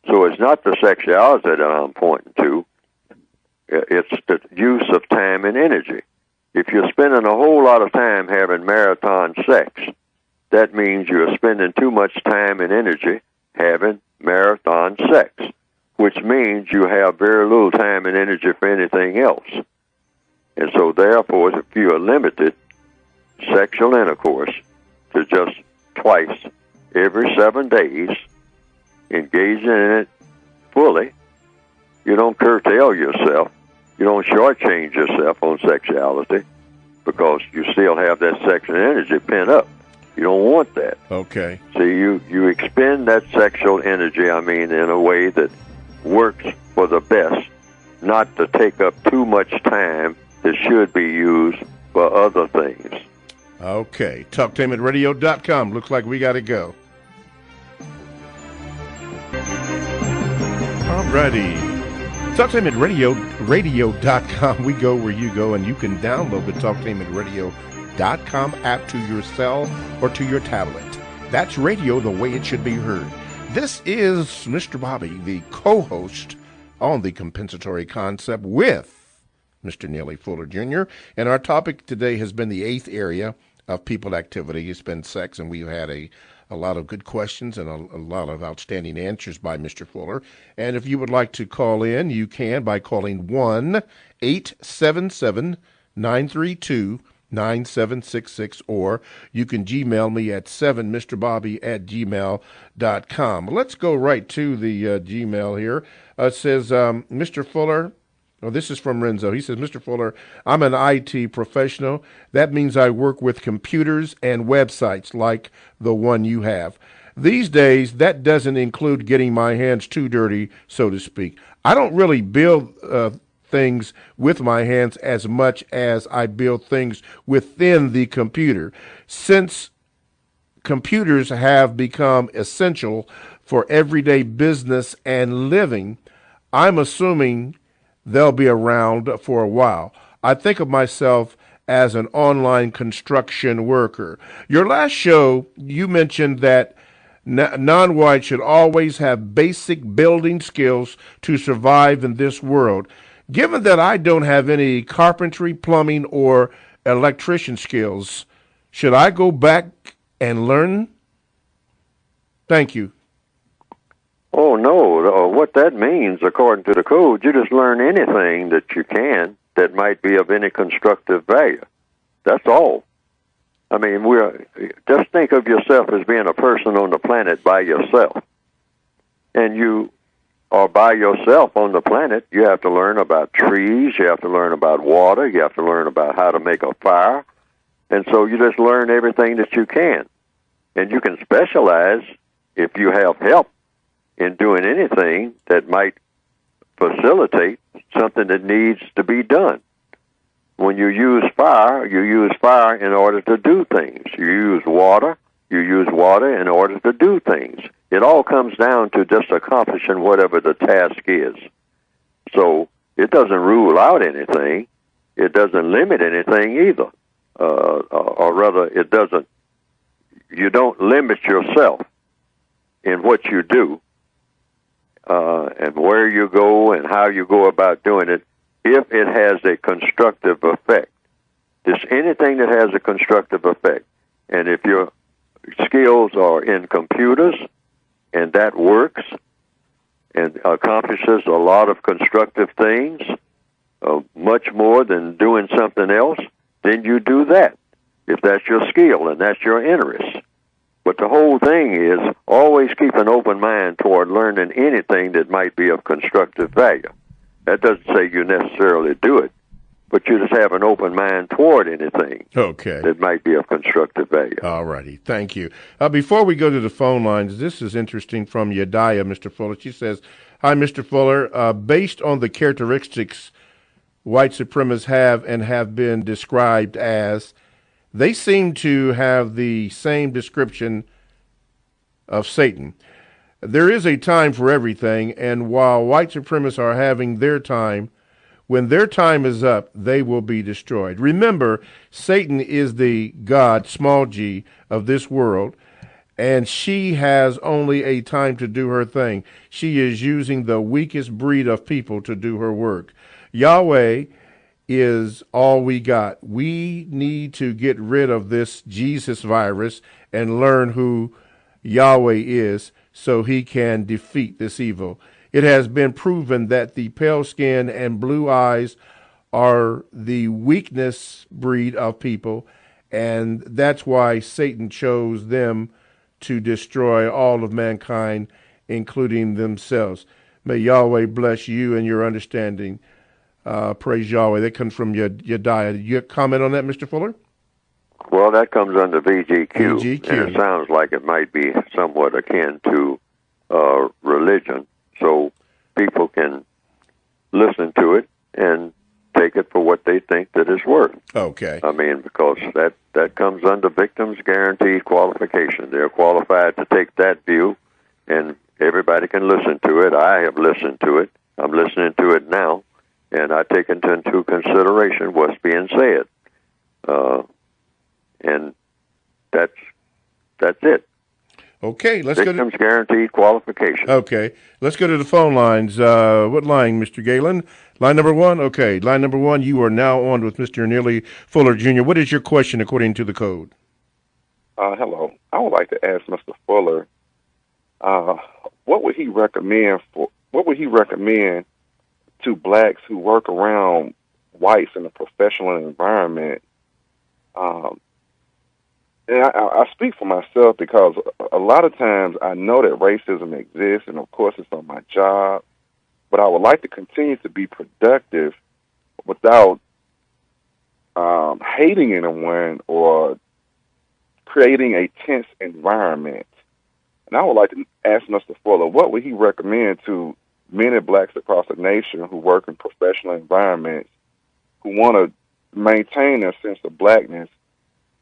So it's not the sexuality that I'm pointing to. It's the use of time and energy. If you're spending a whole lot of time having marathon sex, that means you're spending too much time and energy having marathon sex, which means you have very little time and energy for anything else. And so therefore, if you are limited sexual intercourse to just twice every 7 days, engaging in it fully, you don't curtail yourself. You don't shortchange yourself on sexuality because you still have that sexual energy pent up. You don't want that. Okay. So you expend that sexual energy, I mean, in a way that works for the best, not to take up too much time that should be used for other things. Okay. TalkTainmentRadio.com. Looks like we got to go. All righty. TalkTainmentRadio.com. We go where you go, and you can download the TalkTainmentRadio.com app to your cell or to your tablet. That's radio the way it should be heard. This is Mr. Bobby, the co-host on the compensatory concept with Mr. Neely Fuller Jr. And our topic today has been the 8th area of people activity. It's been sex, and we've had a lot of good questions and a lot of outstanding answers by Mr. Fuller. And if you would like to call in, you can by calling 1-877-932-9766, or you can Gmail me at 7mrbobby@gmail.com. Let's go right to the Gmail here. It says, Mr. Fuller, this is from Renzo. He says, Mr. Fuller, I'm an IT professional. That means I work with computers and websites like the one you have. These days, that doesn't include getting my hands too dirty, so to speak. I don't really build things with my hands as much as I build things within the computer. Since computers have become essential for everyday business and living, I'm assuming they'll be around for a while. I think of myself as an online construction worker. Your last show, you mentioned that non-whites should always have basic building skills to survive in this world. Given that I don't have any carpentry, plumbing, or electrician skills, should I go back and learn? Thank you. Oh, no. What that means, according to the code, you just learn anything that you can that might be of any constructive value. That's all. I mean, just think of yourself as being a person on the planet by yourself. And you are by yourself on the planet. You have to learn about trees. You have to learn about water. You have to learn about how to make a fire. And so you just learn everything that you can. And you can specialize if you have help in doing anything that might facilitate something that needs to be done. When you use fire in order to do things. You use water in order to do things. It all comes down to just accomplishing whatever the task is. So it doesn't rule out anything. It doesn't limit anything either. Or rather, you don't limit yourself in what you do and where you go and how you go about doing it, if it has a constructive effect. Just anything that has a constructive effect. And if your skills are in computers and that works and accomplishes a lot of constructive things, much more than doing something else, then you do that, if that's your skill and that's your interest. But the whole thing is always keep an open mind toward learning anything that might be of constructive value. That doesn't say you necessarily do it, but you just have an open mind toward anything that might be of constructive value. All righty. Thank you. Before we go to the phone lines, this is interesting from Yediah, Mr. Fuller. She says, hi, Mr. Fuller. Based on the characteristics white supremacists have and have been described as, they seem to have the same description of Satan. There is a time for everything, and while white supremacists are having their time, when their time is up, they will be destroyed. Remember, Satan is the God, small g, of this world, and she has only a time to do her thing. She is using the weakest breed of people to do her work. Yahweh is all we got. We need to get rid of this Jesus virus and learn who Yahweh is so he can defeat this evil. It has been proven that the pale skin and blue eyes are the weakness breed of people, and that's why Satan chose them to destroy all of mankind, including themselves. May Yahweh bless you and your understanding. Praise Yahweh. That comes from Yediah. You comment on that, Mr. Fuller? Well, that comes under VGQ. VGQ. And it sounds like it might be somewhat akin to religion. So people can listen to it and take it for what they think that it's worth. Okay. I mean, because that comes under victims guaranteed qualification. They're qualified to take that view, and everybody can listen to it. I have listened to it. I'm listening to it now, and I take into consideration what's being said. And that's it. Okay, Victims guaranteed qualification. Okay, let's go to the phone lines. What line, Mr. Galen? Line number one? Okay, line number one, you are now on with Mr. Neely Fuller Jr. What is your question according to the code? Hello. I would like to ask Mr. Fuller, what would he recommend to blacks who work around whites in a professional environment? And I speak for myself because a lot of times I know that racism exists, and of course it's on my job, but I would like to continue to be productive without hating anyone or creating a tense environment. And I would like to ask Mr. Fuller, what would he recommend to many blacks across the nation who work in professional environments who want to maintain their sense of blackness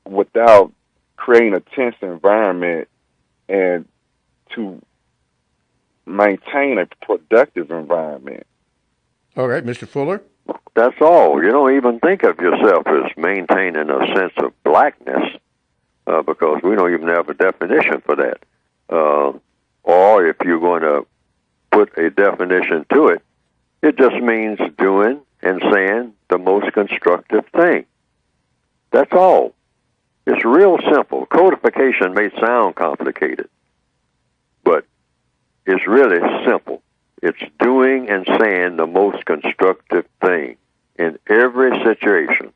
without creating a tense environment and to maintain a productive environment. All right, Mr. Fuller. That's all. You don't even think of yourself as maintaining a sense of blackness because we don't even have a definition for that. Or if you're going to put a definition to it, it just means doing and saying the most constructive thing. That's all. It's real simple. Codification may sound complicated, but it's really simple. It's doing and saying the most constructive thing in every situation.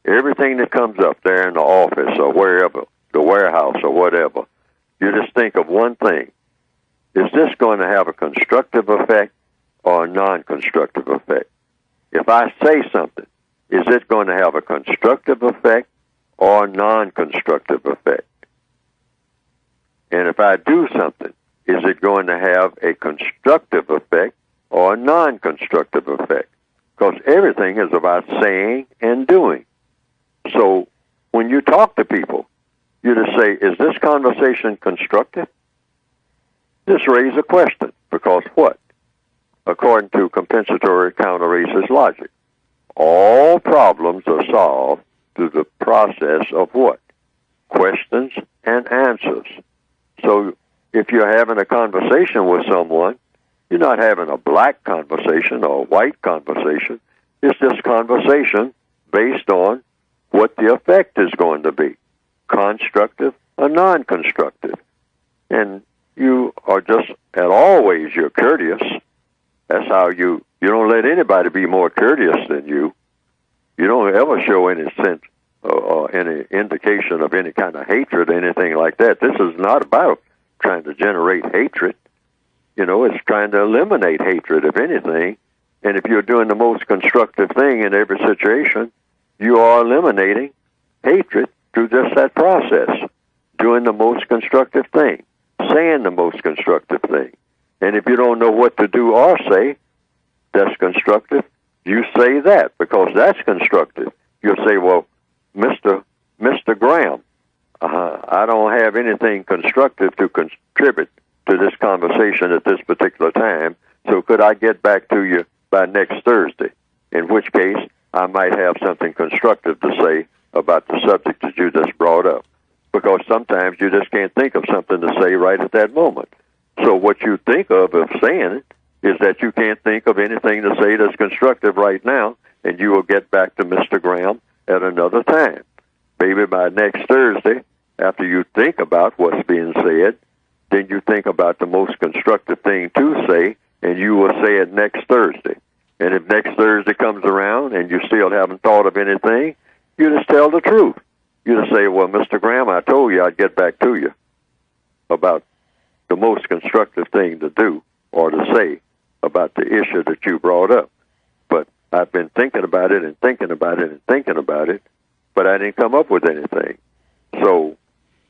Everything that comes up there in the office or wherever, the warehouse or whatever, you just think of one thing. Is this going to have a constructive effect or a non-constructive effect? If I say something, is it going to have a constructive effect or a non-constructive effect? And if I do something, is it going to have a constructive effect or a non-constructive effect? Because everything is about saying and doing. So when you talk to people, you just say, is this conversation constructive? Just raise a question, because what? According to compensatory counter-racist logic, all problems are solved through the process of what? Questions and answers. So if you're having a conversation with someone, you're not having a black conversation or a white conversation. It's just conversation based on what the effect is going to be, constructive or non-constructive. And you are just, at always, you're courteous. That's how you don't let anybody be more courteous than you. You don't ever show any sense or any indication of any kind of hatred or anything like that. This is not about trying to generate hatred. You know, it's trying to eliminate hatred, if anything. And if you're doing the most constructive thing in every situation, you are eliminating hatred through just that process, doing the most constructive thing, saying the most constructive thing. And if you don't know what to do or say that's constructive, you say that because that's constructive. You'll say, well, Mr. Graham, I don't have anything constructive to contribute to this conversation at this particular time, so could I get back to you by next Thursday? In which case, I might have something constructive to say about the subject that you just brought up. Because sometimes you just can't think of something to say right at that moment. So what you think of saying it is that you can't think of anything to say that's constructive right now, and you will get back to Mr. Graham at another time. Maybe by next Thursday, after you think about what's being said, then you think about the most constructive thing to say, and you will say it next Thursday. And if next Thursday comes around and you still haven't thought of anything, you just tell the truth. You just say, well, Mr. Graham, I told you I'd get back to you about the most constructive thing to do or to say about the issue that you brought up. But I've been thinking about it and thinking about it and thinking about it, but I didn't come up with anything. So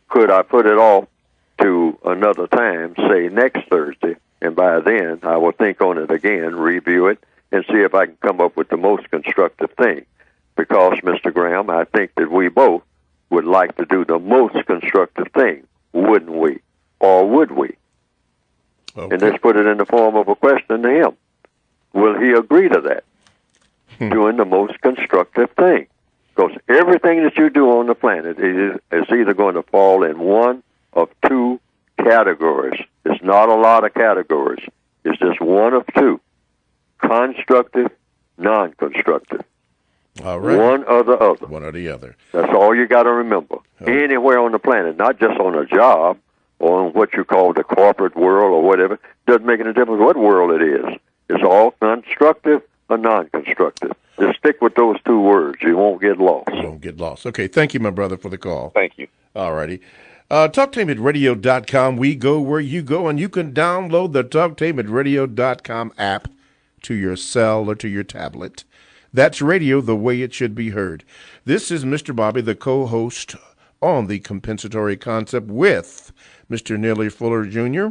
could I put it off to another time, say next Thursday, and by then I will think on it again, review it, and see if I can come up with the most constructive thing. Because, Mr. Graham, I think that we both would like to do the most constructive thing, wouldn't we? Or would we? Okay. And let's put it in the form of a question to him. Will he agree to that? Doing the most constructive thing. Because everything that you do on the planet is either going to fall in one of two categories. It's not a lot of categories. It's just one of two. Constructive, non-constructive. All right. One or the other. One or the other. That's all you got to remember. Okay. Anywhere on the planet, not just on a job or on what you call the corporate world or whatever. Doesn't make any difference what world it is. It's all constructive or non-constructive. Just stick with those two words. You won't get lost. You won't get lost. Okay, thank you, my brother, for the call. Thank you. All righty. TalkTameItRadio.com. We go where you go, and you can download the TalkTameItRadio.com app to your cell or to your tablet. That's radio the way it should be heard. This is Mr. Bobby, the co-host on the compensatory concept with Mr. Neely Fuller Jr.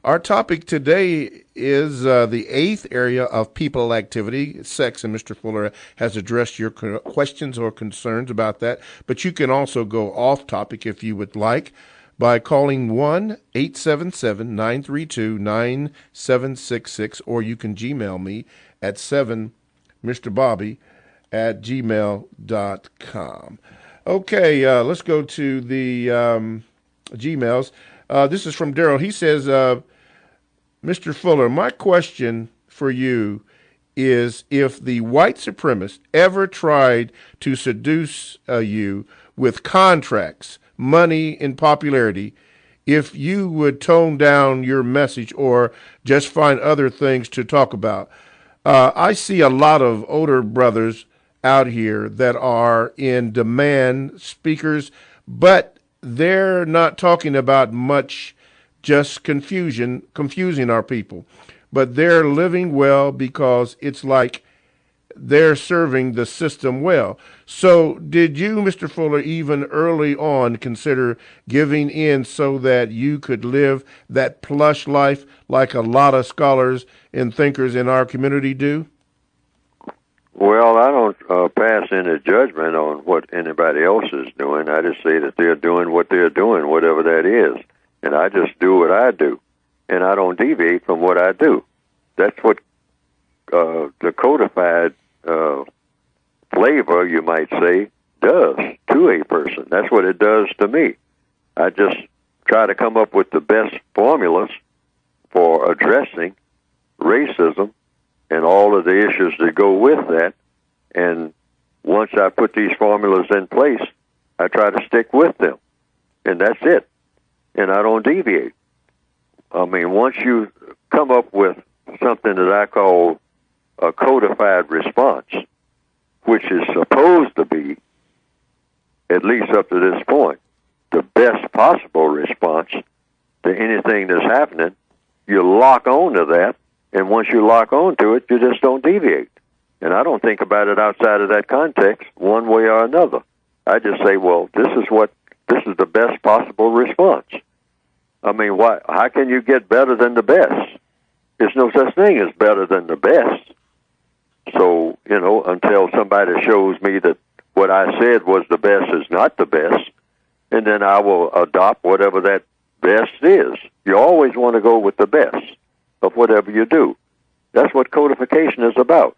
Our topic today is the eighth area of people activity, sex, and Mr. Fuller has addressed your questions or concerns about that, but you can also go off topic if you would like by calling 1-877-932-9766, or you can Gmail me at 7mrbobby@gmail.com. Okay, let's go to the Gmails. This is from Daryl. He says, Mr. Fuller, my question for you is if the white supremacist ever tried to seduce you with contracts, money, and popularity, if you would tone down your message or just find other things to talk about. I see a lot of older brothers out here that are in demand speakers, but they're not talking about much, just confusing our people. But they're living well because it's like they're serving the system well. So did you, Mr. Fuller, even early on consider giving in so that you could live that plush life like a lot of scholars and thinkers in our community do? Well, I don't pass any judgment on what anybody else is doing. I just say that they're doing what they're doing, whatever that is. And I just do what I do. And I don't deviate from what I do. That's what the codified flavor, you might say, does to a person. That's what it does to me. I just try to come up with the best formulas for addressing racism and all of the issues that go with that. And once I put these formulas in place, I try to stick with them. And that's it. And I don't deviate. I mean, once you come up with something that I call a codified response, which is supposed to be, at least up to this point, the best possible response to anything that's happening, you lock on to that, and once you lock on to it, you just don't deviate. And I don't think about it outside of that context one way or another. I just say, well, this is the best possible response. I mean, how can you get better than the best? There's no such thing as better than the best. So, until somebody shows me that what I said was the best is not the best, and then I will adopt whatever that best is. You always want to go with the best of whatever you do. That's what codification is about.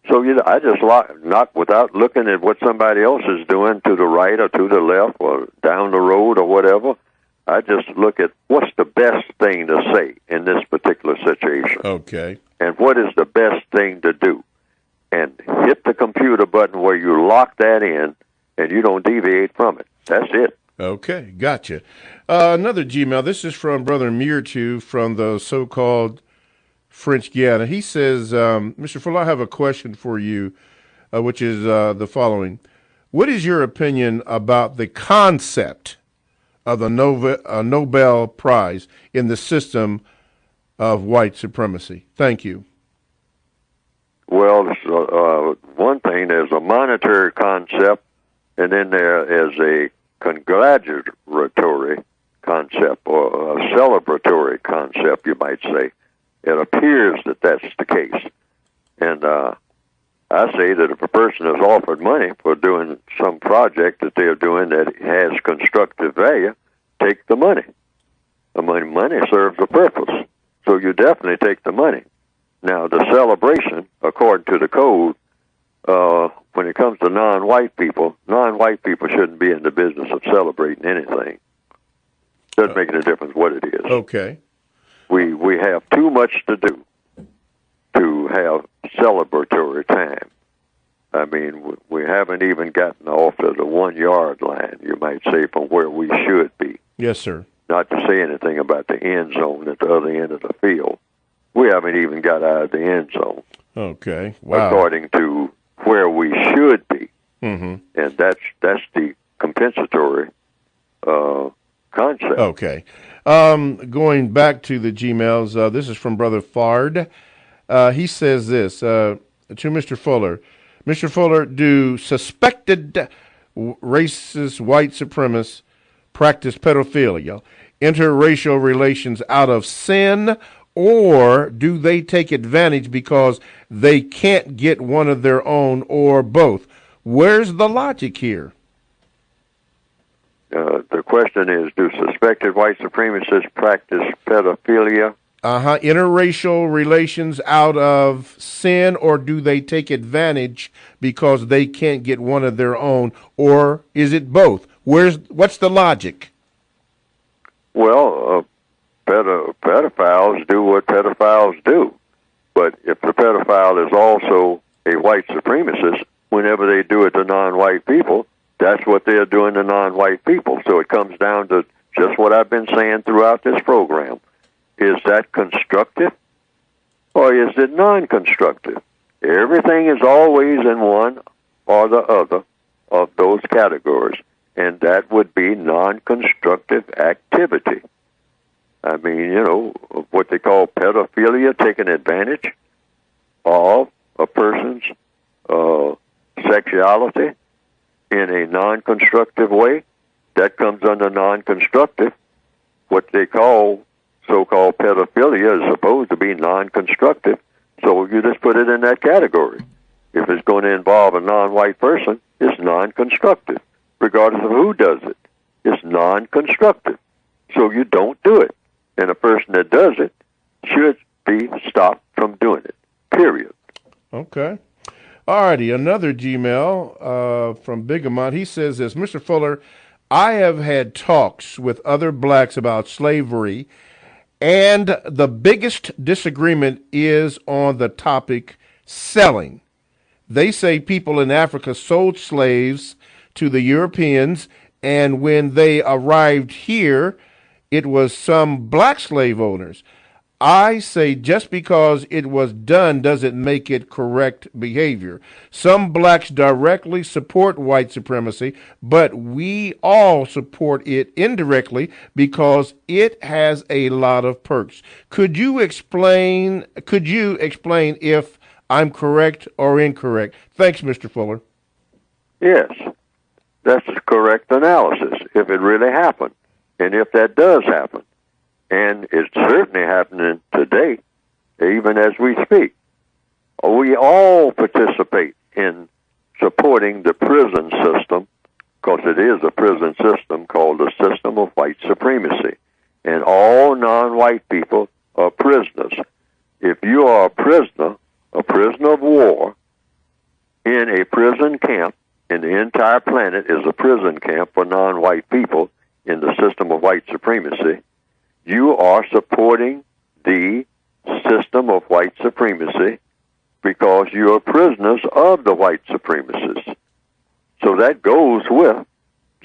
So I just not without looking at what somebody else is doing to the right or to the left or down the road or whatever. I just look at what's the best thing to say in this particular situation. Okay. And what is the best thing to do. And hit the computer button where you lock that in and you don't deviate from it. That's it. Okay, gotcha. Another Gmail. This is from Brother Mirtu from the so-called French Guiana. He says, Mr. Fuller, I have a question for you, which is the following. What is your opinion about the concept of the Nobel Prize in the system of white supremacy? Thank you. Well, one thing, there's a monetary concept, and then there is a congratulatory concept, or a celebratory concept, you might say. It appears that that's the case. And I say that if a person is offered money for doing some project that they're doing that has constructive value, take the money. I mean, money serves a purpose, so you definitely take the money. Now, the celebration, according to the code, when it comes to non-white people shouldn't be in the business of celebrating anything. Doesn't make any difference what it is. Okay. We have too much to do to have celebratory time. I mean, we haven't even gotten off of the 1 yard line, you might say, from where we should be. Yes, sir. Not to say anything about the end zone at the other end of the field. We haven't even got out of the end zone. Okay. Wow. According to where we should be. Mm-hmm. And that's the compensatory concept. Okay. Going back to the Gmails, this is from Brother Fard. He says this to Mr. Fuller. Mr. Fuller, do suspected racist white supremacists practice pedophilia? interracial relations out of sin, or do they take advantage because they can't get one of their own, or both? Where's the logic here? The question is, do suspected white supremacists practice pedophilia? Interracial relations out of sin, or do they take advantage because they can't get one of their own, or is it both? What's the logic? Well, pedophiles do what pedophiles do. But if the pedophile is also a white supremacist, whenever they do it to non-white people, that's what they're doing to non-white people. So it comes down to just what I've been saying throughout this program. Is that constructive or is it non-constructive? Everything is always in one or the other of those categories, and that would be non-constructive activity. I mean, what they call pedophilia, taking advantage of a person's sexuality in a non-constructive way, that comes under non-constructive. What they call so-called pedophilia is supposed to be non-constructive, so you just put it in that category. If it's going to involve a non-white person, it's non-constructive. Regardless of who does it, it's non-constructive. So you don't do it. And a person that does it should be stopped from doing it, period. Okay. All righty, another Gmail from Bigamont. He says this, Mr. Fuller, I have had talks with other blacks about slavery, and the biggest disagreement is on the topic selling. They say people in Africa sold slaves to the Europeans, and when they arrived here, it was some black slave owners. I say just because it was done doesn't make it correct behavior. Some blacks directly support white supremacy, but we all support it indirectly because it has a lot of perks. Could you explain if I'm correct or incorrect? Thanks, Mr. Fuller. Yes, that's a correct analysis if it really happened. And if that does happen, and it's certainly happening today, even as we speak, we all participate in supporting the prison system, because it is a prison system called the system of white supremacy. And all non-white people are prisoners. If you are a prisoner of war, in a prison camp, and the entire planet is a prison camp for non-white people in the system of white supremacy, you are supporting the system of white supremacy because you are prisoners of the white supremacists. So that goes with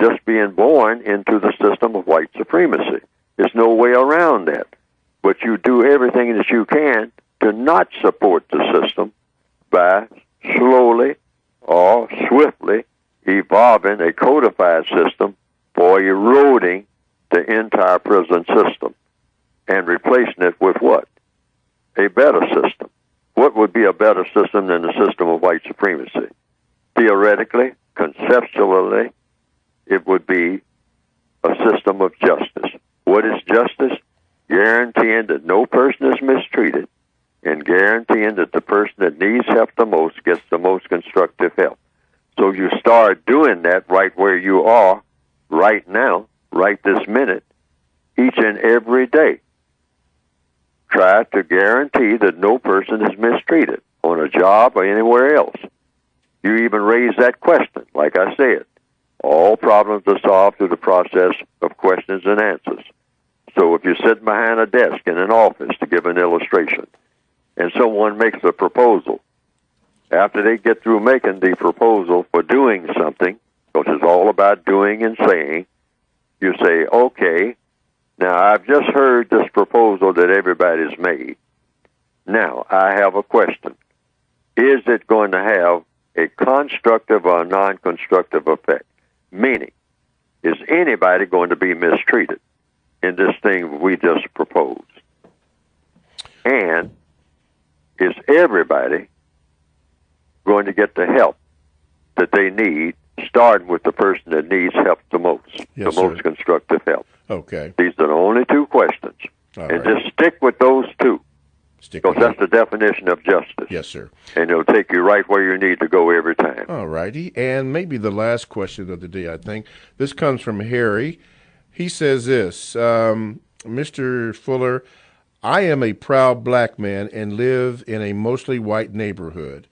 just being born into the system of white supremacy. There's no way around that. But you do everything that you can to not support the system by slowly or swiftly evolving a codified system for eroding the entire prison system and replacing it with what? A better system. What would be a better system than the system of white supremacy? Theoretically, conceptually, it would be a system of justice. What is justice? Guaranteeing that no person is mistreated and guaranteeing that the person that needs help the most gets the most constructive help. So you start doing that right where you are, right now, right this minute, each and every day. Try to guarantee that no person is mistreated on a job or anywhere else. You even raise that question, like I said. All problems are solved through the process of questions and answers. So if you're sitting behind a desk in an office, to give an illustration, and someone makes a proposal, after they get through making the proposal for doing something, which is all about doing and saying, you say, okay, now I've just heard this proposal that everybody's made. Now, I have a question. Is it going to have a constructive or a non-constructive effect? Meaning, is anybody going to be mistreated in this thing we just proposed? And is everybody going to get the help that they need, starting with the person that needs help the most, Yes, the most sir. constructive help? Okay. These are the only two questions. All and right. just stick with those two. Because that's the definition of justice. Yes, sir. And it'll take you right where you need to go every time. All righty. And maybe the last question of the day, I think. This comes from Harry. He says this, Mr. Fuller, I am a proud black man and live in a mostly white neighborhood.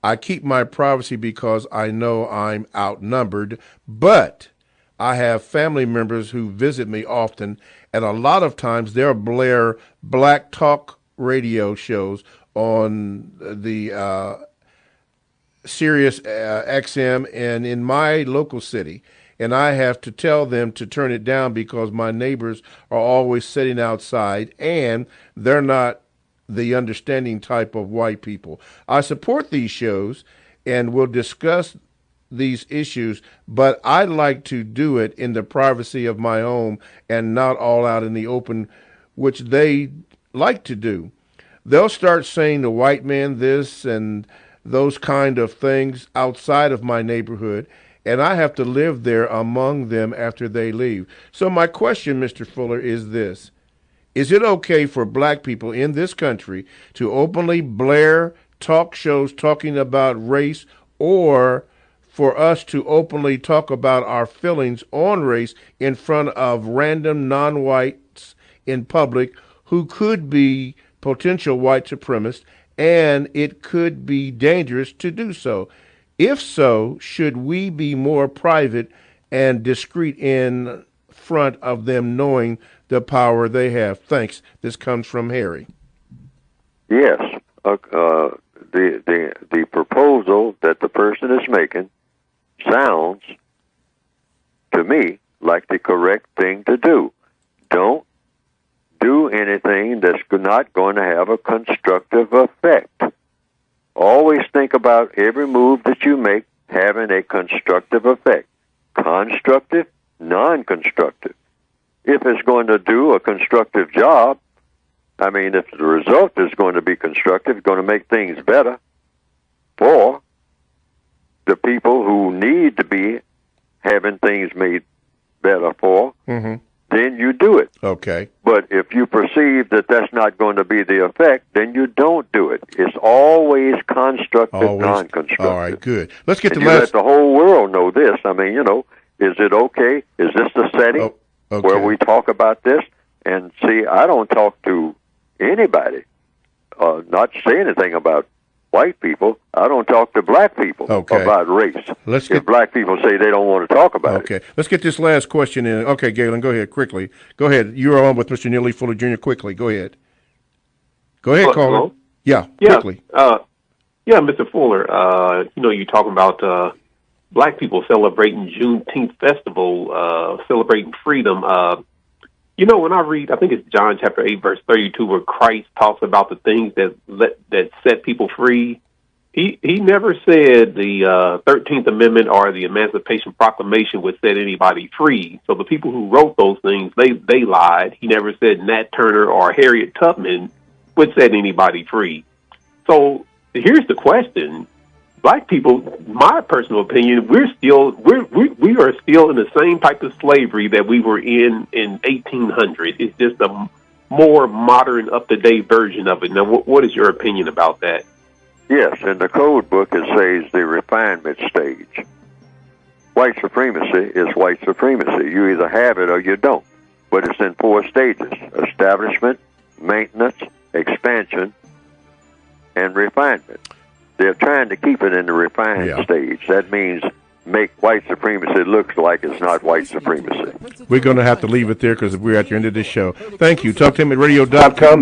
I keep my privacy because I know I'm outnumbered, but I have family members who visit me often, and a lot of times they'll blare black talk radio shows on the Sirius XM and in my local city, and I have to tell them to turn it down because my neighbors are always sitting outside and they're not the understanding type of white people. I support these shows and will discuss these issues, but I like to do it in the privacy of my home and not all out in the open, which they like to do. They'll start saying the white man this and those kind of things outside of my neighborhood, and I have to live there among them after they leave. So my question, Mr. Fuller, is this. Is it okay for black people in this country to openly blare talk shows talking about race, or for us to openly talk about our feelings on race in front of random non-whites in public who could be potential white supremacists, and it could be dangerous to do so? If so, should we be more private and discreet in front of them knowing the power they have? Thanks. This comes from Harry. Yes. The proposal that the person is making sounds to me like the correct thing to do. Don't do anything that's not going to have a constructive effect. Always think about every move that you make having a constructive effect. Constructive, non-constructive. If it's going to do a constructive job, I mean, if the result is going to be constructive, it's going to make things better for the people who need to be having things made better for, then you do it. Okay. But if you perceive that that's not going to be the effect, then you don't do it. It's always constructive, non-constructive. All right, good. Let's get and to you let the whole world know this. I mean, you know, is it okay? Is this the setting where we talk about this? And see, I don't talk to anybody, not say anything about white people. I don't talk to black people about race. If black people say they don't want to talk about it. Okay. Let's get this last question in. Okay, Galen, go ahead quickly. Go ahead. You're on with Mr. Neely Fuller Jr. Quickly. Go ahead. Go ahead, caller. Hello? Yeah, quickly. Mr. Fuller, you're talking about black people celebrating Juneteenth festival, celebrating freedom. When I read, I think it's John chapter 8, verse 32, where Christ talks about the things that set people free. He never said the 13th Amendment or the Emancipation Proclamation would set anybody free. So the people who wrote those things, they lied. He never said Nat Turner or Harriet Tubman would set anybody free. So here's the question. Black people, my personal opinion, we are still in the same type of slavery that we were in 1800. It's just a more modern, up-to-date version of it. Now, what is your opinion about that? Yes, in the code book it says the refinement stage. White supremacy is white supremacy. You either have it or you don't. But it's in 4 stages: establishment, maintenance, expansion, and refinement. They're trying to keep it in the refined stage. That means make white supremacy look like it's not white supremacy. We're going to have to leave it there because we're at the end of this show. Thank you. TalkToHim@radio.com.